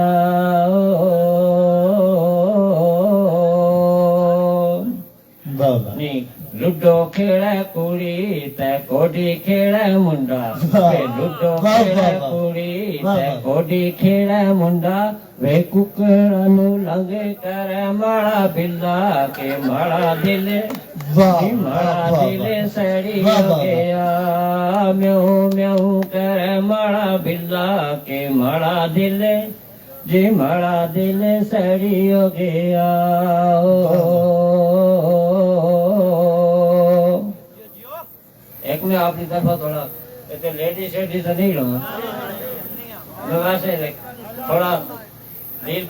ਨੀ ਲੁੱਡੋ ਖੇੜਾ ਕੁੜੀ ਤੇ ਕੋਡੀ ਖੇੜਾ ਮੁੰਡਾ ਵੇ ਲੁੱਡੋ ਖੇੜਾ ਕੁੜੀ ਤੇ ਕੋਡੀ ਖੇੜਾ ਮੁੰਡਾ ਵੇ ਕੁਕੜਾ ਨੂੰ ਲੰਘੇ ਕਰੇ ਮਾੜਾ ਬਿੱਲਾ ਕੇ ਮਾੜਾ ਦਿਲ ਮਾੜਾ ਦਿਲ ਸੜੀ ਹੋ ਗਿਆ ਮਿਉ ਮਿਉ ਕਰੇ ਮਾੜਾ ਬਿੱਲਾ ਕੇ ਮਾੜਾ ਦਿਲ ਜੀ ਮਾੜਾ ਦਿਲ ਸੜੀ ਹੋ ਗਿਆ एक में आपकी तरफ थोड़ा इतने लेडी शेडी से नहीं लो मैं वैसे थोड़ा दिल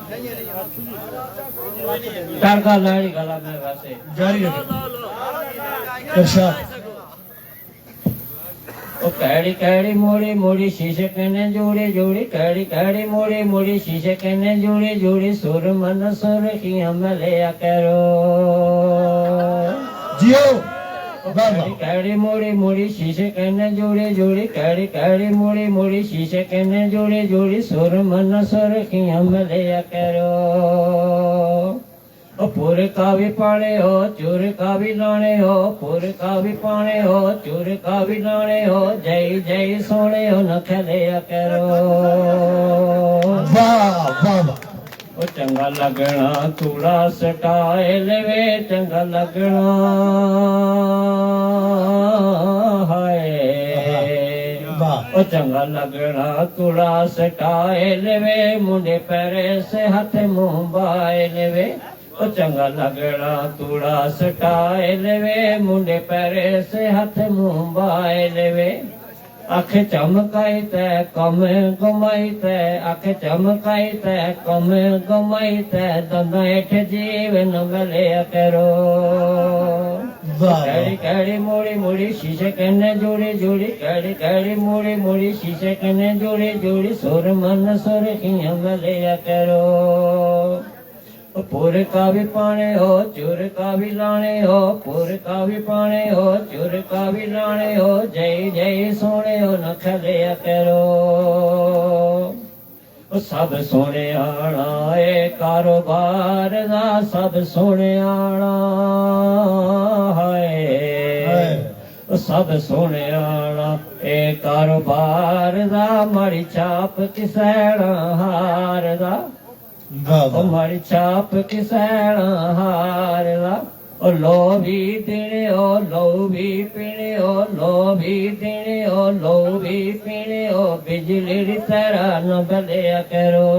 टड़का लाड़ी गला में वैसे जारी रखें इरशाद ओ कैड़ी कैड़ी मोड़ी मोड़ी शीशे कने जोड़ी जोड़ी कैड़ी कैड़ी मोड़ी मोड़ी शीशे कने जोड़ी जोड़ी सुर मन सुर की हम लिया करो जियो कैड़ी कैड़ी मोड़ी मोड़ी शीशे कहने जोड़ी जोड़ी कैड़ी कैड़ी मोड़ी मोड़ी शीशे कहने जोड़ी जोड़ी सुर मन सुर की हम लिया करो ओ पूरे का भी पाने हो चूर का भी लाने हो पूरे का भी पाने हो चूर का भी लाने हो जय जय सोने हो नख लिया करो वाह वाह वाह। ओ चंगा लगना तूड़ा सटाए लेवे चंगा लगना हाय वाह। ओ चंगा लगना तूड़ा सटाए लेवे मुंडे पैरे से हाथ मुंह बाए लेवे ओ चंगा लगना तूड़ा सटाए लेवे मुंडे पैरे से हाथ मुंह बाए लेवे अख चमकाई तै कम गमाई तै अख चमकाई तै कम गमाई तै दंदा हेठ जीवन गलिया करो वाह। कैड़ी कैड़ी मोड़ी मोड़ी शीशे कहने जोड़ी जोड़ी कैड़ी कैड़ी मोड़ी मोड़ी शीशे कहने जोड़ी जोड़ी सुर मन सुर की गलिया करो पुर का भी पाने हो चूर का भी लाने हो पुर का भी पाने हो चूर का भी लाने हो जय जय सोने हो नख लिया करो ओ सब सोने आना ए कारोबार दा सब सोने आना हाय ओ सब सोने आना ए कारोबार दा माड़ी छाप किसैना हार दा वाह ओ वाह। मारी छाप किसैना हार दा ओ लो भी देने ओ लो भी पीने ओ लो भी देने ओ लो भी पीने ओ बिजली दी तरह न बलिया करो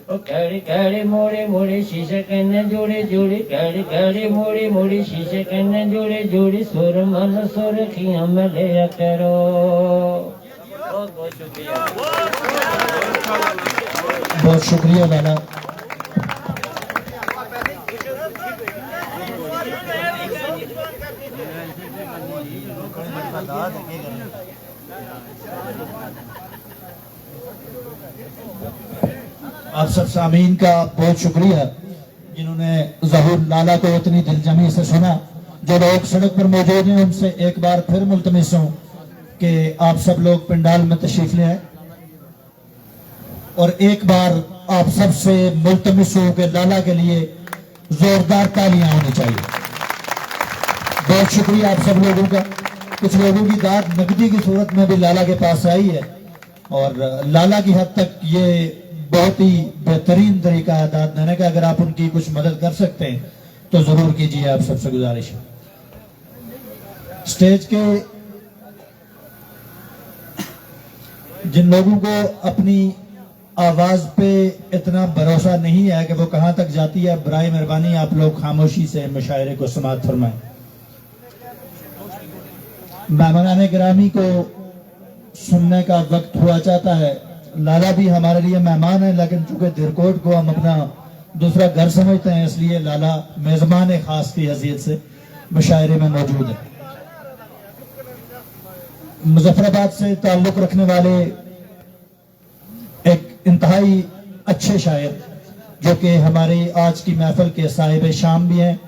ओ कैड़ी कैड़ी मोड़ी मोड़ी शीशे कहने जोड़ी जोड़ी कैड़ी कैड़ी मोड़ी मोड़ी शीशे कहने जोड़ी जोड़ी सुर मन सुर की हम लिया करो बहुत बहुत शुक्रिया बहुत शुक्रिया लाला। आप सब सामीन का बहुत शुक्रिया जिन्होंने ज़हूर लाला को इतनी दिलजमी से सुना। जो लोग सड़क पर मौजूद हैं उनसे एक बार फिर मुल्तमिस हूं कि आप सब लोग पंडाल में तशरीफ ले आए और एक बार आप सब से मुल्तमिस हूं कि लाला के लिए जोरदार तालियां होनी चाहिए। बहुत शुक्रिया आप सब लोगों का। कुछ लोगों की दाद नकदी की सूरत में भी लाला के पास आई है और लाला की हद तक ये बहुत ही बेहतरीन तरीका है दाद देने का। अगर आप उनकी कुछ मदद कर सकते हैं तो जरूर कीजिए, आप सबसे गुजारिश है। स्टेज के जिन लोगों को अपनी आवाज पे इतना भरोसा नहीं है कि वो कहां तक जाती है, बराए मेहरबानी आप लोग खामोशी से मुशायरे को समाअत फरमाएं। मेहमान गिरामी को सुनने का वक्त हुआ चाहता है। लाला भी हमारे लिए मेहमान है, लेकिन चूंकि दिरकोट को हम अपना दूसरा घर समझते हैं, इसलिए लाला मेजबान खास की हैसियत से मुशायरे में मौजूद है। मुजफ्फराबाद से ताल्लुक रखने वाले एक इंतहाई अच्छे शायर जो कि हमारी आज की महफिल के साहिब शाम भी हैं,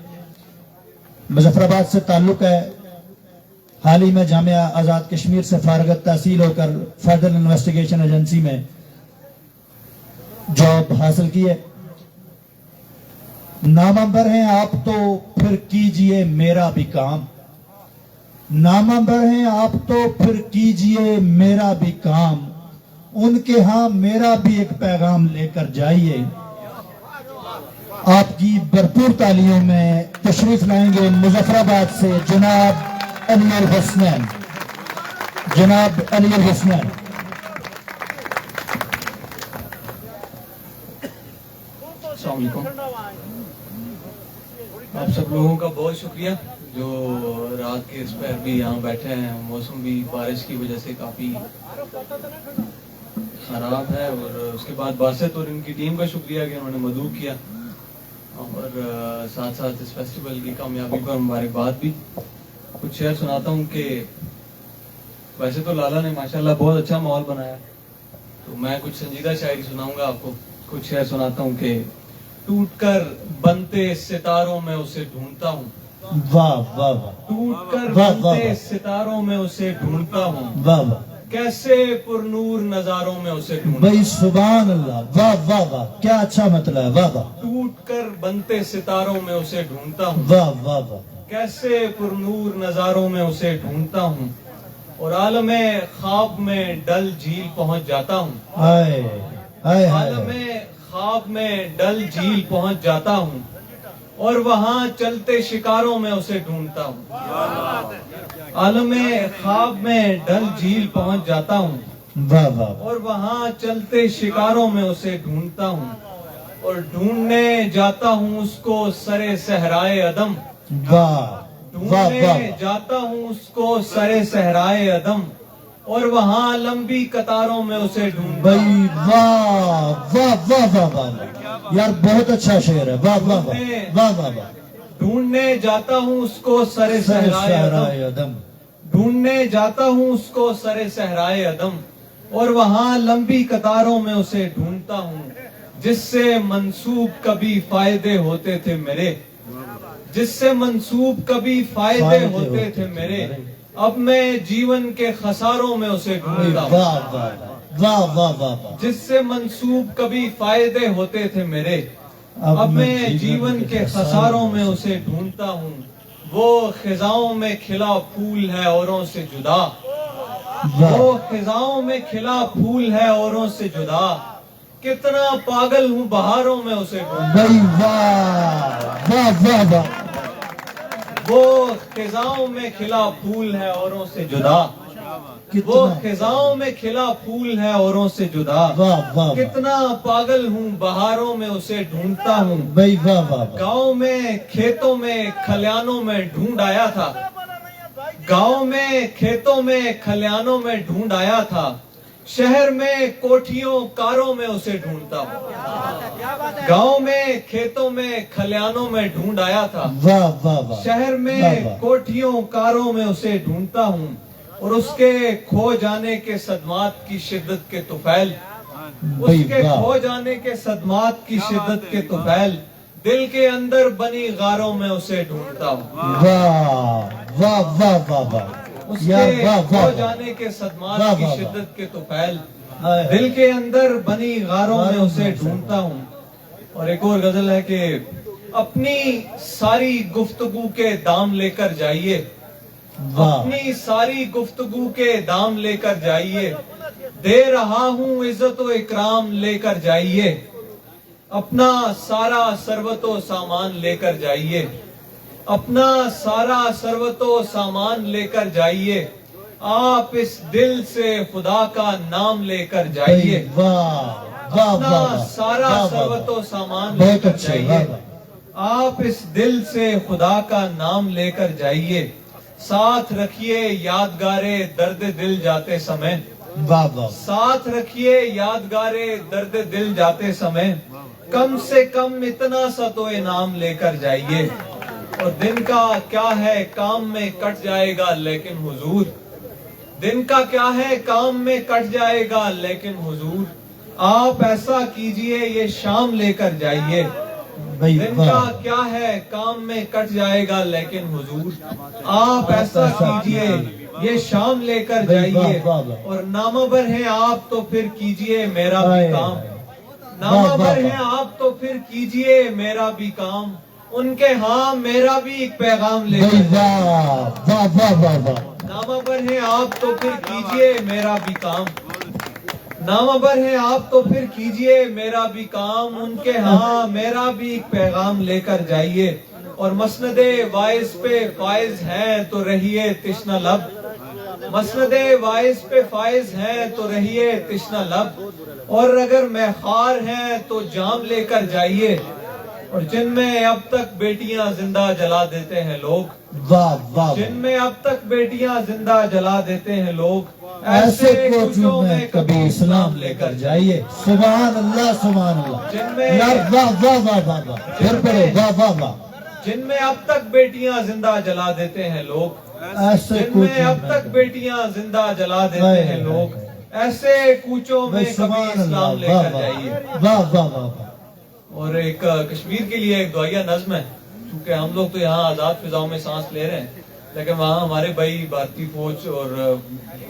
मुजफ्फराबाद से ताल्लुक है। हाल ही में जामिया आजाद कश्मीर से फारगत तहसील होकर फेडरल इन्वेस्टिगेशन एजेंसी में जॉब हासिल की है। नामंबर हैं आप तो फिर कीजिए मेरा भी काम, नामंबर हैं आप तो फिर कीजिए मेरा भी काम, उनके यहां मेरा भी एक पैगाम लेकर जाइए। आपकी भरपूर तालियों में तशरीफ लाएंगे मुजफ्फराबाद से जनाब अली अल हसनैन, जनाब अली अल हसनैन। अस्सलाम वालेकुम। आप सब लोगों का बहुत शुक्रिया जो रात के इस पर भी यहाँ बैठे हैं। मौसम भी बारिश की वजह से काफ़ी ख़राब है और उसके बाद बासित और इनकी टीम का शुक्रिया कि उन्होंने मदऊ किया और साथ साथ इस फेस्टिवल की कामयाबी पर मुबारकबाद भी। कुछ शेर सुनाता हूँ कि वैसे तो लाला ने माशाल्लाह बहुत अच्छा माहौल बनाया, तो मैं कुछ संजीदा शायरी सुनाऊंगा आपको। कुछ शेर सुनाता हूँ कि टूटकर बनते सितारों में उसे ढूंढता हूँ, वाह वाह वाह टूट कर वाह, वाह, बनते वाह। सितारों में उसे ढूंढता हूँ, वाह वाह कैसे पुरनूर नजारों में उसे ढूंढता भाई सुभान अल्लाह, वाह वाह वाह, क्या अच्छा मतलब है, वाह वाह टूट कर बनते सितारों में उसे ढूंढता हूँ, वाह वाह वाह, कैसे पुरनूर नजारों में उसे ढूंढता हूँ, और आलमे ख्वाब में डल झील पहुंच जाता हूँ, हाय हाय हाय आलमे ख्वाब में डल झील पहुंच जाता हूँ, और वहां चलते शिकारों में उसे ढूंढता हूँ, आलमे ख्वाब में डल झील पहुंच जाता हूँ, वाह वाह और वहां चलते शिकारों में उसे ढूंढता हूँ, और ढूंढने जाता हूँ उसको सरे सहराए अदम, वाह वाह वाह ढूंढने जाता हूँ उसको सरे सहराए अदम, और वहां लंबी कतारों में उसे ढूंढता भाई हूँ, वाह वाह वाह वाह वाह यार, बहुत अच्छा शेर है, वाह वाह वाह वाह वाह वाह, ढूंढने जाता हूँ उसको सरे सर सहराए अदम, सहराए अदम, ढूंढने जाता हूँ उसको सरे सहराए अदम, और वहां लंबी कतारों में उसे ढूंढता हूँ, जिससे मंसूब कभी फायदे होते थे मेरे, जिससे मंसूब कभी फायदे होते थे मेरे, अब मैं जीवन के खसारों में उसे ढूंढता हूँ, वाह वाह वाह वाह वाह वाह, जिससे मंसूब कभी फायदे होते थे मेरे, अब मैं जीवन के खसारों में उसे ढूंढता हूँ, वो खिजाओं में खिला फूल है औरों से जुदा, वो खिजाओं में खिला फूल है औरों से जुदा, कितना पागल हूँ बहारों में उसे ढूंढता भाई वाह वाह वाह वाह, वो खिजाओं में खिला फूल है औरों से जुदा, वो कितना खिजाओं में खिला फूल है औरों से जुदा, वाह वाह वाह, कितना पागल हूँ बहारों में उसे ढूंढता हूँ, भाई वाह वाह वाह, गांव में खेतों में खलियानों में ढूंढ आया था, गांव में खेतों में खलियानों में ढूंढ आया था, शहर में कोठियों कारों में उसे ढूंढता हूँ, गांव में खेतों में खलियानों में ढूंढ आया था, वाह वाह वाह, शहर वाह, में वाह। कोठियों कारों में उसे ढूंढता हूँ, और उसके खो जाने के सदमात की शिद्दत के तुफैल, उसके वाह। खो जाने के सदमात की शिद्दत के तुफैल, दिल के अंदर बनी गारों में उसे ढूंढता हूँ, वाह वाह वाह वाह वाह, यार उसके वाह खो वाह वाह, जाने के सदमात वाह, की वाह, शिद्दत के तुफैल, हाय, दिल के अंदर बनी गारों में गारों उसे में ढूंढता हूँ। और एक और गजल है कि अपनी सारी गुफ्तगू के दाम लेकर जाइए, वाह अपनी सारी गुफ्तगू के दाम लेकर जाइए, दे रहा हूँ इज्जत व इकराम लेकर जाइए, अपना सारा सरवतो सामान लेकर जाइए, अपना सारा सरवतो सामान लेकर जाइए, आप इस दिल से खुदा का नाम लेकर भाई जाइए, वाह वाह अपना वाह वाह, सारा वाह, वाह, सरवतो वाह, सामान बहुत लेकर अच्छे, जाइए, वाह, वाह। आप इस दिल से खुदा का नाम लेकर जाइए, साथ रखिए यादगारे दर्द दिल जाते समय, वाह वाह, साथ रखिए यादगारे दर्द दिल जाते समय, कम से कम इतना सा तो इनाम लेकर जाइए, और दिन का क्या है काम में कट जाएगा लेकिन हुजूर, दिन का क्या है काम में कट जाएगा लेकिन हुजूर, आप ऐसा कीजिए ये शाम लेकर जाइए, भाई दिन का वाह क्या है काम में कट जाएगा लेकिन हुजूर, आप ऐसा कीजिए ये शाम लेकर भाई वाह, जाइए, वाह, वाह। और नामवर हैं आप तो फिर कीजिए मेरा हाय, भी काम, वाह, वाह, नामवर हैं वाह। आप तो फिर कीजिए मेरा भी काम, उनके हाँ मेरा भी एक पैगाम भाई लेकर वाह वाह वाह वाह वाह, नामवर हैं आप तो फिर कीजिए मेरा भी काम, नामवर हैं आप तो फिर कीजिए मेरा भी काम, उनके हाँ मेरा भी एक पैगाम लेकर जाइए, और मसनदे वाइस पे फाइज हैं तो रहिए तिश्ना लब, मसनदे वाइस पे फाइज हैं तो रहिए तिश्ना लब, और अगर मैखार हैं तो जाम लेकर जाइए, और जिनमें अब तक बेटियां जिंदा जला देते हैं लोग, वाह वाह, जिनमें अब तक बेटियां जिंदा जला देते हैं लोग, ऐसे कोचों में कभी इस्लाम लेकर जाइए, सुभान अल्लाह सुभान अल्लाह, जिनमें- यार वाह वाह वाह वाह वाह, फिर पढ़ो वाह वाह वाह, जिनमें अब तक बेटियां जिंदा जला देते हैं लोग, ऐसे जिनमें कोचों अब तक में बेटियां जिंदा जला देते हाय, हैं हाय, लोग, हाय। ऐसे कूचों में भाई कभी सुभान अल्लाह, इस्लाम वाह लेकर वाह जाइए। वाह वाह वाह वाह, और एक कश्मीर के लिए एक दुआया नज्म है, क्योंकि हम लोग तो यहाँ आज़ाद फिजाओं में सांस ले रहे हैं, लेकिन वहाँ हमारे भाई भारतीय फौज और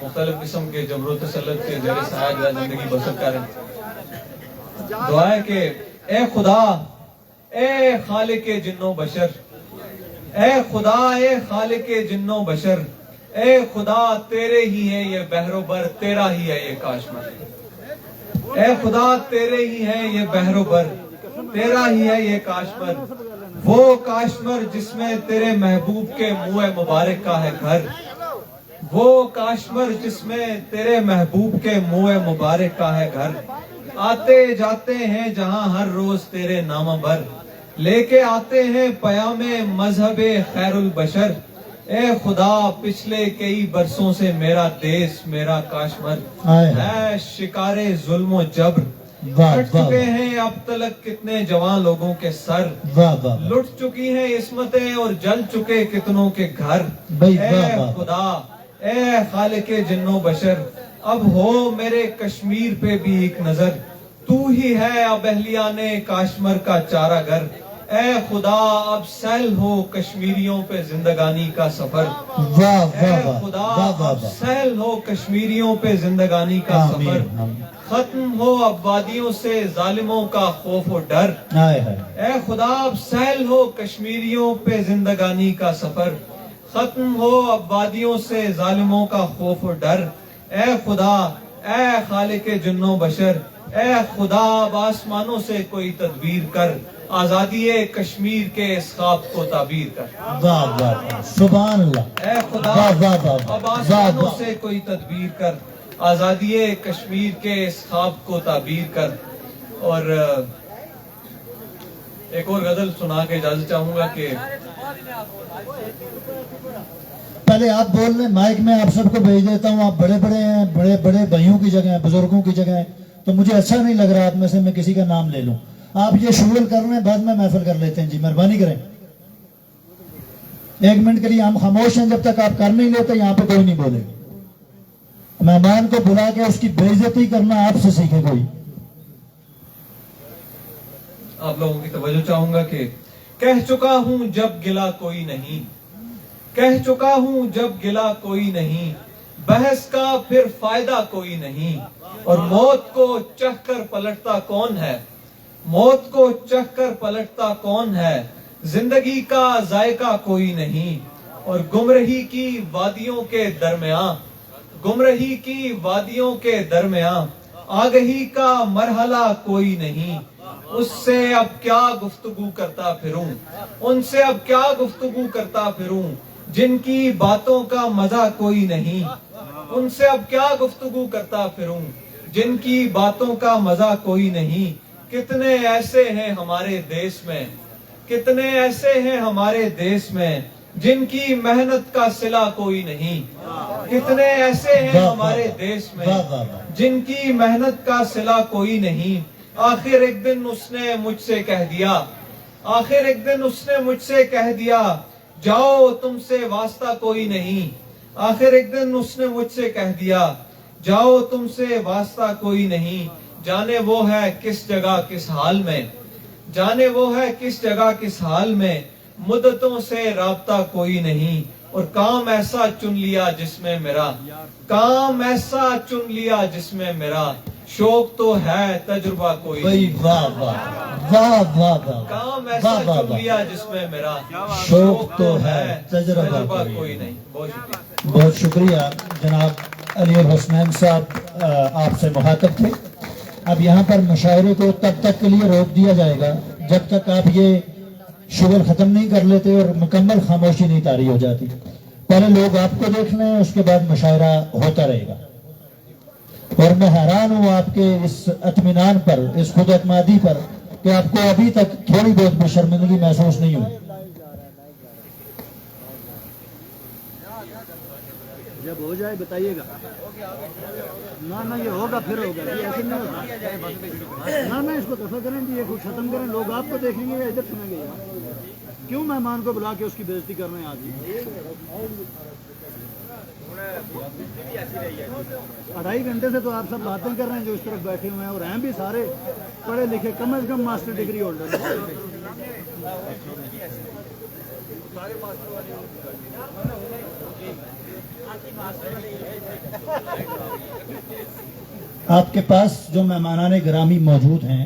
मुख्तलिफ किस्म के जबरो तसल्लुत के ज़ेर साया जो है जिंदगी बसर करें। दुआ है कि ए खुदा, ए खालिके जिन्नो बशर, ए खुदा, ए खालिके जिन्नो बशर, ए खुदा तेरे ही है ये बहरोबर, तेरा ही है ये काशमर। ए खुदा तेरे ही है ये बहरोबर, तेरा ही है ये काशमर, वो काशमर जिसमें तेरे महबूब के मुँह मुबारक का है घर, वो काशमर जिसमें तेरे महबूब के मुँह मुबारक का है घर। आते जाते हैं जहाँ हर रोज तेरे नाम भर, लेके आते हैं पयामे मजहबे खैरुल बशर। ए खुदा पिछले कई बरसों से मेरा देश, मेरा काशमर है शिकारे जुल्म जब्र। कट चुके हैं अब तलक कितने जवान लोगों के सर, लुट चुकी हैं इस्मतें और जल चुके कितनों के घर। ए खुदा, ए खालिके जिन्नो बशर, अब हो मेरे कश्मीर पे भी एक नजर, तू ही है अब अहलियाने काश्मीर का चारा घर। ए खुदा अब सैल हो कश्मीरियों पे जिंदगानी का सफर, ए खुदा अब सैल हो कश्मीरियों पे जिंदगानी का सफर। खत्म हो अब वादियों से जालिमों का खौफ और डर, ए खुदा अब सैल हो कश्मीरियों पे जिंदगानी का सफर। खत्म हो अब वादियों से जालिमों का खौफ और डर। ए खुदा, ए खालिके जिन्नो बशर, ए खुदा अब आसमानों से कोई तदबीर कर, आजादी कश्मीर के इस ख्वाब को ताबीर कर। वाह वाह, सुभान अल्लाह। ए खुदा अब आसमानों से कोई तदबीर कर, आजादी कश्मीर के इस ख्वाब को ताबीर कर। और एक और गजल सुना के इजाजत चाहूंगा कि पहले आप बोल रहे, माइक में आप सबको भेज देता हूँ। आप बड़े बड़े हैं, बड़े बड़े भाइयों की जगह है, बुजुर्गों की जगह है, तो मुझे अच्छा नहीं लग रहा आप में से मैं किसी का नाम ले लूं। आप ये शुगल कर रहे हैं, बाद में महफिल कर लेते हैं जी, मेहरबानी करें। एक मिनट के लिए हम खामोश हैं, जब तक आप कर नहीं लेते यहाँ पे कोई नहीं बोले। मेहमान को बुला के उसकी बेइज्जती करना आपसे सीखे कोई। आप लोगों की तवज्जो चाहूंगा कि कह चुका हूं जब गिला कोई नहीं, कह चुका हूं जब गिला कोई नहीं, बहस का फिर फायदा कोई नहीं। और मौत को चखकर पलटता कौन है, मौत को चखकर पलटता कौन है, जिंदगी का जायका कोई नहीं। और गुमराही की वादियों के दरमियां, गुमराही की वादियों के दरमियां, आगही का मरहला कोई नहीं। उससे अब क्या गुफ्तगू करता फिरूं, उनसे अब क्या गुफ्तगू करता फिरूं, जिनकी बातों का मजा कोई नहीं। उनसे अब क्या गुफ्तगू करता फिरूं, जिनकी बातों का मजा कोई नहीं। कितने ऐसे हैं हमारे देश में, कितने ऐसे हैं हमारे देश में, जिनकी मेहनत का सिला कोई नहीं। कितने ऐसे हैं हमारे देश में, जिनकी मेहनत का सिला कोई नहीं। आखिर एक दिन उसने मुझसे कह दिया, आखिर एक दिन उसने मुझसे कह दिया, जाओ तुमसे वास्ता कोई नहीं। आखिर एक दिन उसने मुझसे कह दिया, जाओ तुमसे वास्ता कोई नहीं। जाने वो है किस जगह किस हाल में, जाने वो है किस जगह किस हाल में, मुद्दतों से राब्ता कोई नहीं। और काम ऐसा चुन लिया जिसमें मेरा, काम ऐसा चुन लिया जिसमें मेरा, शौक तो है तजुर्बा कोई नहीं। वाह वाह वाह वाह वाह, काम ऐसा चुन लिया जिसमें मेरा, शौक तो है तजुर्बा कोई नहीं। बहुत शुक्रिया। बहुत शुक्रिया जनाब अली हुसनैन साहब, आपसे मुखातब थे। अब यहाँ पर मुशायरे को तब तक के लिए रोक दिया जाएगा जब तक आप ये शुगल खत्म नहीं कर लेते और मुकम्मल खामोशी नहीं तारी हो जाती। पहले लोग आपको देख लें, उसके बाद मुशायरा होता रहेगा। और मैं हैरान हूँ आपके इस इत्मीनान पर, इस खुद एतमादी पर, कि आपको अभी तक थोड़ी बहुत भी शर्मिंदगी महसूस नहीं हुई। जब हो जाए बताइएगा। ना ये होगा फिर होगा, ये ऐसे नहीं होगा। ना इसको दफा करें जी, ये कुछ खत्म करें, लोग आपको देखेंगे या इधर सुनेंगे यार। क्यों मेहमान को बुला के उसकी बेइज्जती कर रहे हैं आज? 2.5 घंटे से तो आप सब बातें कर रहे हैं जो इस तरफ बैठे हुए हैं, और हैं भी सारे पढ़े लिखे, कम से कम मास्टर डिग्री होल्डर। आपके पास जो मेहमानान ग्रामी मौजूद हैं,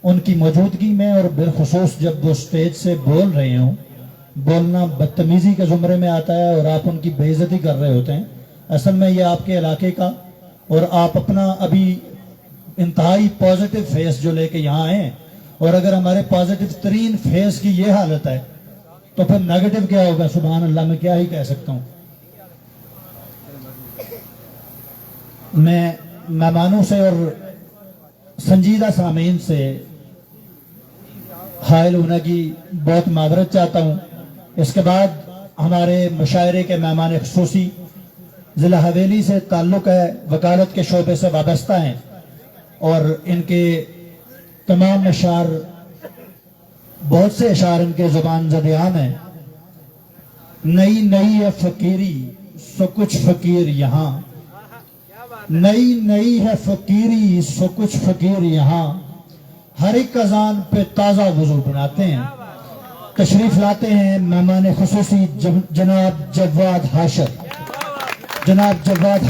उनकी मौजूदगी में और बिलखुसूस जब वो स्टेज से बोल रहे हों, बोलना बदतमीजी के जुमरे में आता है और आप उनकी बेइज्जती कर रहे होते हैं। असल में ये आपके इलाके का, और आप अपना अभी इंतहाई पॉजिटिव फेस जो लेके यहाँ आए हैं, और अगर हमारे पॉजिटिव तरीन फेस की ये हालत है तो फिर नेगेटिव क्या होगा? सुभान अल्लाह, मैं क्या ही कह सकता हूँ। मैं मेहमानों से और संजीदा सामीन से हायल होने की बहुत माजरत चाहता हूँ। इसके बाद हमारे मुशायरे के मेहमान खुसूसी जिला हवेली से ताल्लुक़ है, वकालत के शोबे से वाबस्ता हैं, और इनके तमाम अशार, बहुत से अशार इनके ज़ुबान ज़द-ए-आम हैं। नई नई है फ़कीरी सो कुछ फ़कीर यहाँ, नई नई है फ़कीरी सो कुछ फ़कीर यहाँ, हर एक अज़ान पे ताज़ा वज़ू बनाते हैं। तशरीफ़ लाते हैं मेहमान खुसूसी जनाब जवाद हाशर। जनाब जवाद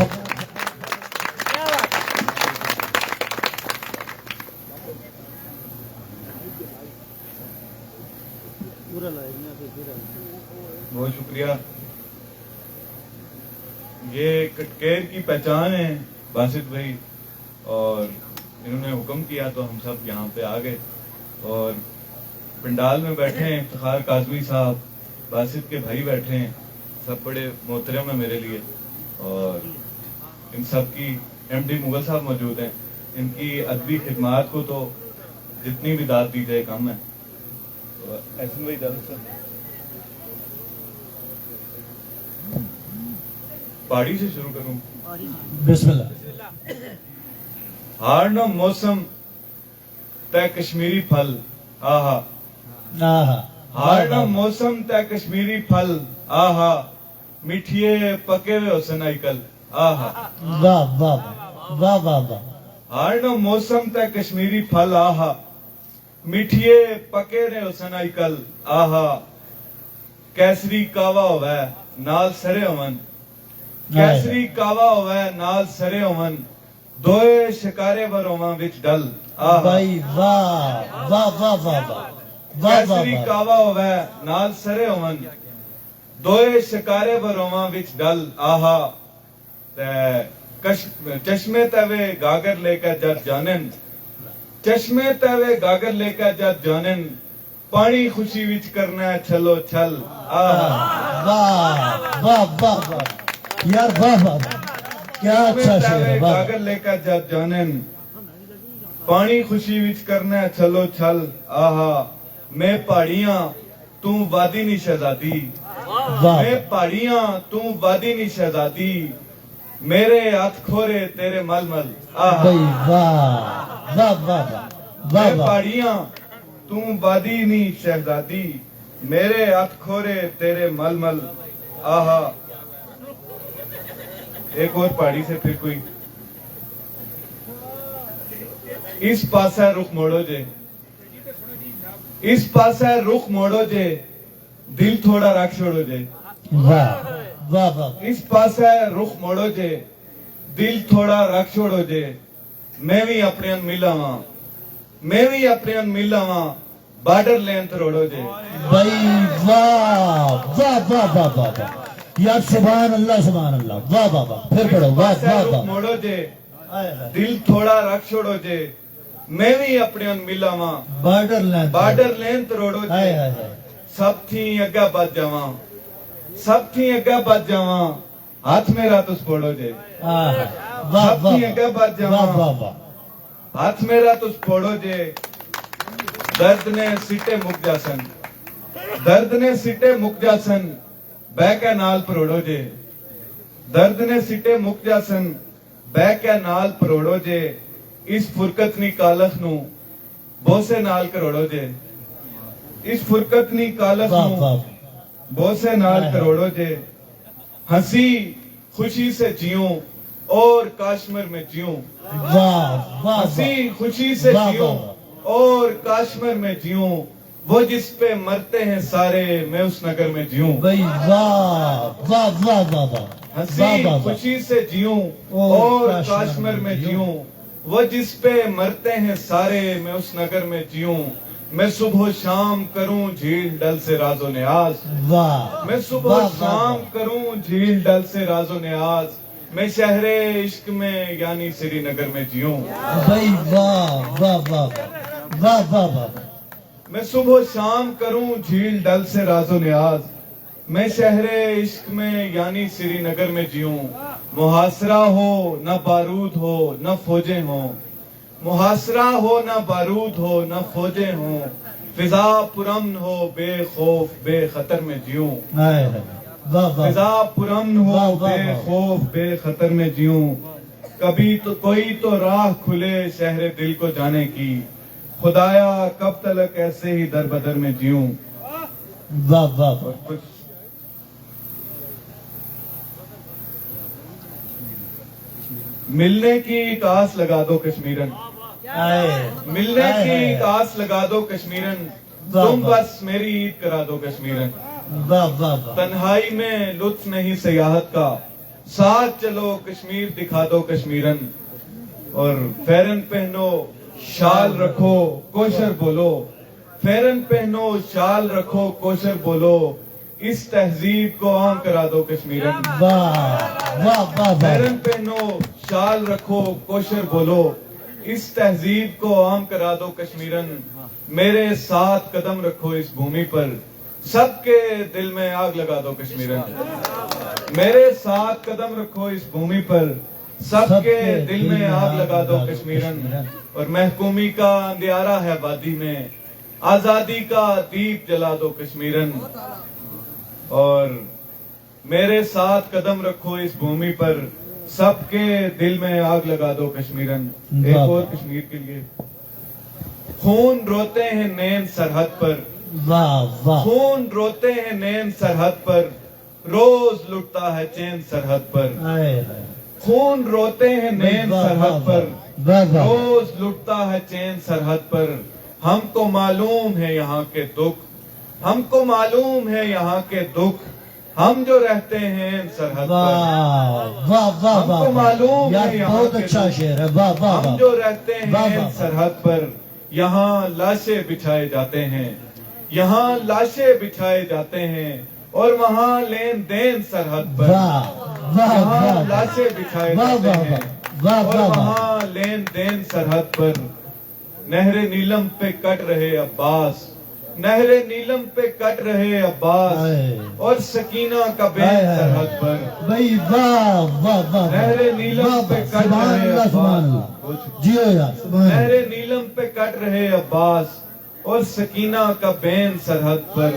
बहुत शुक्रिया। ये कटकेर की पहचान है बासित भाई, और इन्होंने हुक्म किया तो हम सब यहाँ पे आ गए, और पंडाल में बैठे हैं इफ्तिखार काज़मी साहब, बासित के भाई बैठे हैं, सब बड़े मोहतरम है मेरे लिए, और इन सब की एमडी मुगल साहब मौजूद हैं। इनकी अदबी खिदमात को तो जितनी भी दाद दी जाए कम है। तो ऐसे भाई पहाड़ी से शुरू करूं। बिस्मिल्लाह। हार न मौसम तय कश्मीरी फल, आहा आहा, हार न मौसम तय कश्मीरी फल, आहा मिठिए पके हुए हुसन कल, आहा वाह वाह वाह वाह वाह। हार न मौसम तय कश्मीरी फल, आहा मिठिए पके ने हुसन कल, आहा कैसरी कावा होवे नाल सरे होवन, कैसरी कावा होवे नाल सरे होवन, दोए शिकारे वरोवा विच डल, आहा भाई वाह वाह वाह वाह वाह वाह कैसरी वाह। कावा होवे नाल सरे होवन, दोए शिकारे वरोवा विच डल, आहा चश्मे तवे गागर लेकर जद जानन, चश्मे तवे गागर लेकर जद जानन, पानी खुशी विच करना है छलो छल, आहा वाह वाह वाह वाह यार, वाह वाह, क्या अच्छा शेर है, वाह। गागर लेकर जद जानन, पानी खुशी विच करना है छलो छल, आहा मैं पहाड़ियां तू वादी नी शहजादी, वाह मैं पहाड़ियां तू वादी नी शहजादी, मेरे हाथ खोरे तेरे मलमल, आहा भाई वाह वाह वाह वाह वाह मैं वाह। पहाड़ियां तू वादी नी शहजादी, मेरे हाथ खोरे तेरे मलमल, आहा एक और पहाड़ी से फिर कोई, इस पासा रुख मोड़ो जे, इस पासा रुख मोड़ो जे, दिल थोड़ा रख छोड़ो जे, वाह वाह वाह। इस पासा रुख मोड़ो जे, दिल थोड़ा रख छोड़ो जे, मैं भी अपने मिलावा, मैं भी अपने मिलावा, बॉर्डर लेन तरोड़ो जे, भाई वाह वाह वाह वाह वाह वाह यार, सुभान अल्लाह सुभान अल्लाह, वाह वाह वाह। फिर पढ़ो, वाह वाह रुख वाह। मोड़ो जे, दिल थोड़ा रख छोड़ो जे, मैं भी अपने मिलावा, बॉर्डर लाइन, बॉर्डर लेन तरोड़ो हाय जे, हाय हाय। सब थी अग्गा बच जावा, सब थी अग्गा बच जावा, हाथ मेरा तुस फोड़ो जे, आहा, वाह सब वाह थी अग्गा बच जावा, वाह वाह वाह। हाथ मेरा तुस फोड़ो जे, दर्द ने सिटे मुक जासन, दर्द ने सिटे मुक जासन, बह के नाल परोड़ो जे, दर्द ने सिटे मुक जासन, बह के नाल परोड़ो जे, इस फुरकत नी कालख नू बोसे नाल करोड़ो जे, इस फुरकत नी कालख वाह नू वाह बोसे नाल करोड़ो जे, हंसी खुशी से जियूं और काश्मीर में जियूं, वाह वाह हंसी खुशी से वाह, जियूं वाह, और काश्मीर में जियूं, वो जिस पे मरते हैं सारे मैं उस नगर में जीऊं, भाई वाह वाह वाह वाह वाह हंसी वाह वाह वाह। खुशी से जीऊं और काश्मीर में जीऊं, वो जिस पे मरते हैं सारे मैं उस नगर में जीऊं, मैं सुबह शाम करूं झील डल से राजो न्याज, वाह मैं सुबह वाह, वाह, शाम करूं झील डल से राजो न्याज, मैं शहरे इश्क में यानी श्रीनगर में जीऊं, भाई वाह वाह वाह वाह वाह वाह। मैं सुबह शाम करूं झील डल से राजो न्याज, मैं शहरे इश्क में यानी श्रीनगर में जीऊं, मुहासरा हो न बारूद हो न फौजें हो, मुहासरा हो न बारूद हो न फौजें हो, फिजा पुरमन हो बेखौफ बेखतर में जीऊं, हाय हाय, वाह वाह फिजा पुरमन हो वाह, वाह, वाह। बेखौफ बेखतर में जीऊं, कभी तो कोई तो राह खुले शहर दिल को जाने की, खुदाया कब तलक ऐसे ही दर बदर में जीऊं। वाह वाह वाह। कुछ मिलने की एक आस लगा दो कश्मीरन, हाय, मिलने हाय, की हाय, एक आस लगा दो कश्मीरन, वाह, तुम वाह। बस मेरी ईद करा दो कश्मीरन, वाह वाह वाह। तन्हाई में लुत्फ नहीं सियाहत का, साथ चलो कश्मीर दिखा दो कश्मीरन, और फेरन पहनो शाल रखो कोशर बोलो, फेरन पहनो शाल रखो कोशर बोलो, इस तहजीब को आम करा दो कश्मीरन, वाह वाह वाह वाह। फेरन पहनो शाल रखो कोशर बोलो, इस तहजीब को आम करा दो कश्मीरन, मेरे साथ कदम रखो इस भूमि पर, सबके दिल में आग लगा दो कश्मीरन, मेरे साथ कदम रखो इस भूमि पर, सबके दिल में आग लगा दो कश्मीरन, और महकूमी का अंधियारा है वादी में, आजादी का दीप जला दो कश्मीरन, और मेरे साथ कदम रखो इस भूमि पर, सबके दिल में आग लगा दो कश्मीरन। एक और कश्मीर के लिए। खून रोते हैं नैन सरहद पर, वाह वाह। खून रोते हैं नैन सरहद पर, रोज लुटता है चैन सरहद पर, हाय हाय, खून रोते हैं नैन वाह, सरहद वाह, पर, वाह, वाह। रोज लुटता है चैन सरहद पर, हमको मालूम है यहाँ के दुख, हमको मालूम है यहाँ के दुख, हम जो रहते हैं सरहद पर, वाह वाह वाह हमको वाह। मालूम यार है यहाँ बहुत के अच्छा लोग। शेर है, वाह वाह हम वाह। जो रहते वाह, हैं वाह। सरहद पर, यहाँ लाशें बिछाए जाते हैं, यहाँ लाशें बिछाए जाते हैं, और वहाँ लेन देन सरहद पर, वाह वाह यहाँ वाह। लाशें बिछाए वाह, जाते वाह, हैं, वाह, और वाह, वाह। वहाँ लेन देन सरहद पर, नहरे नीलम पे कट रहे अब्बास, नहरे नीलम पे कट रहे अब्बास, हाय। और सकीना का बेन हाय, हाय। सरहद पर, भाई वाह वाह वाह। नहरे नीलम वाह, पे वाह। कट सुभान रहे अल्लाह, सुभान अब्बास, अल्लाह। जियो यार, सुभान अल्लाह। नहरे नीलम पे कट रहे अब्बास, और सकीना का बेन सरहद पर,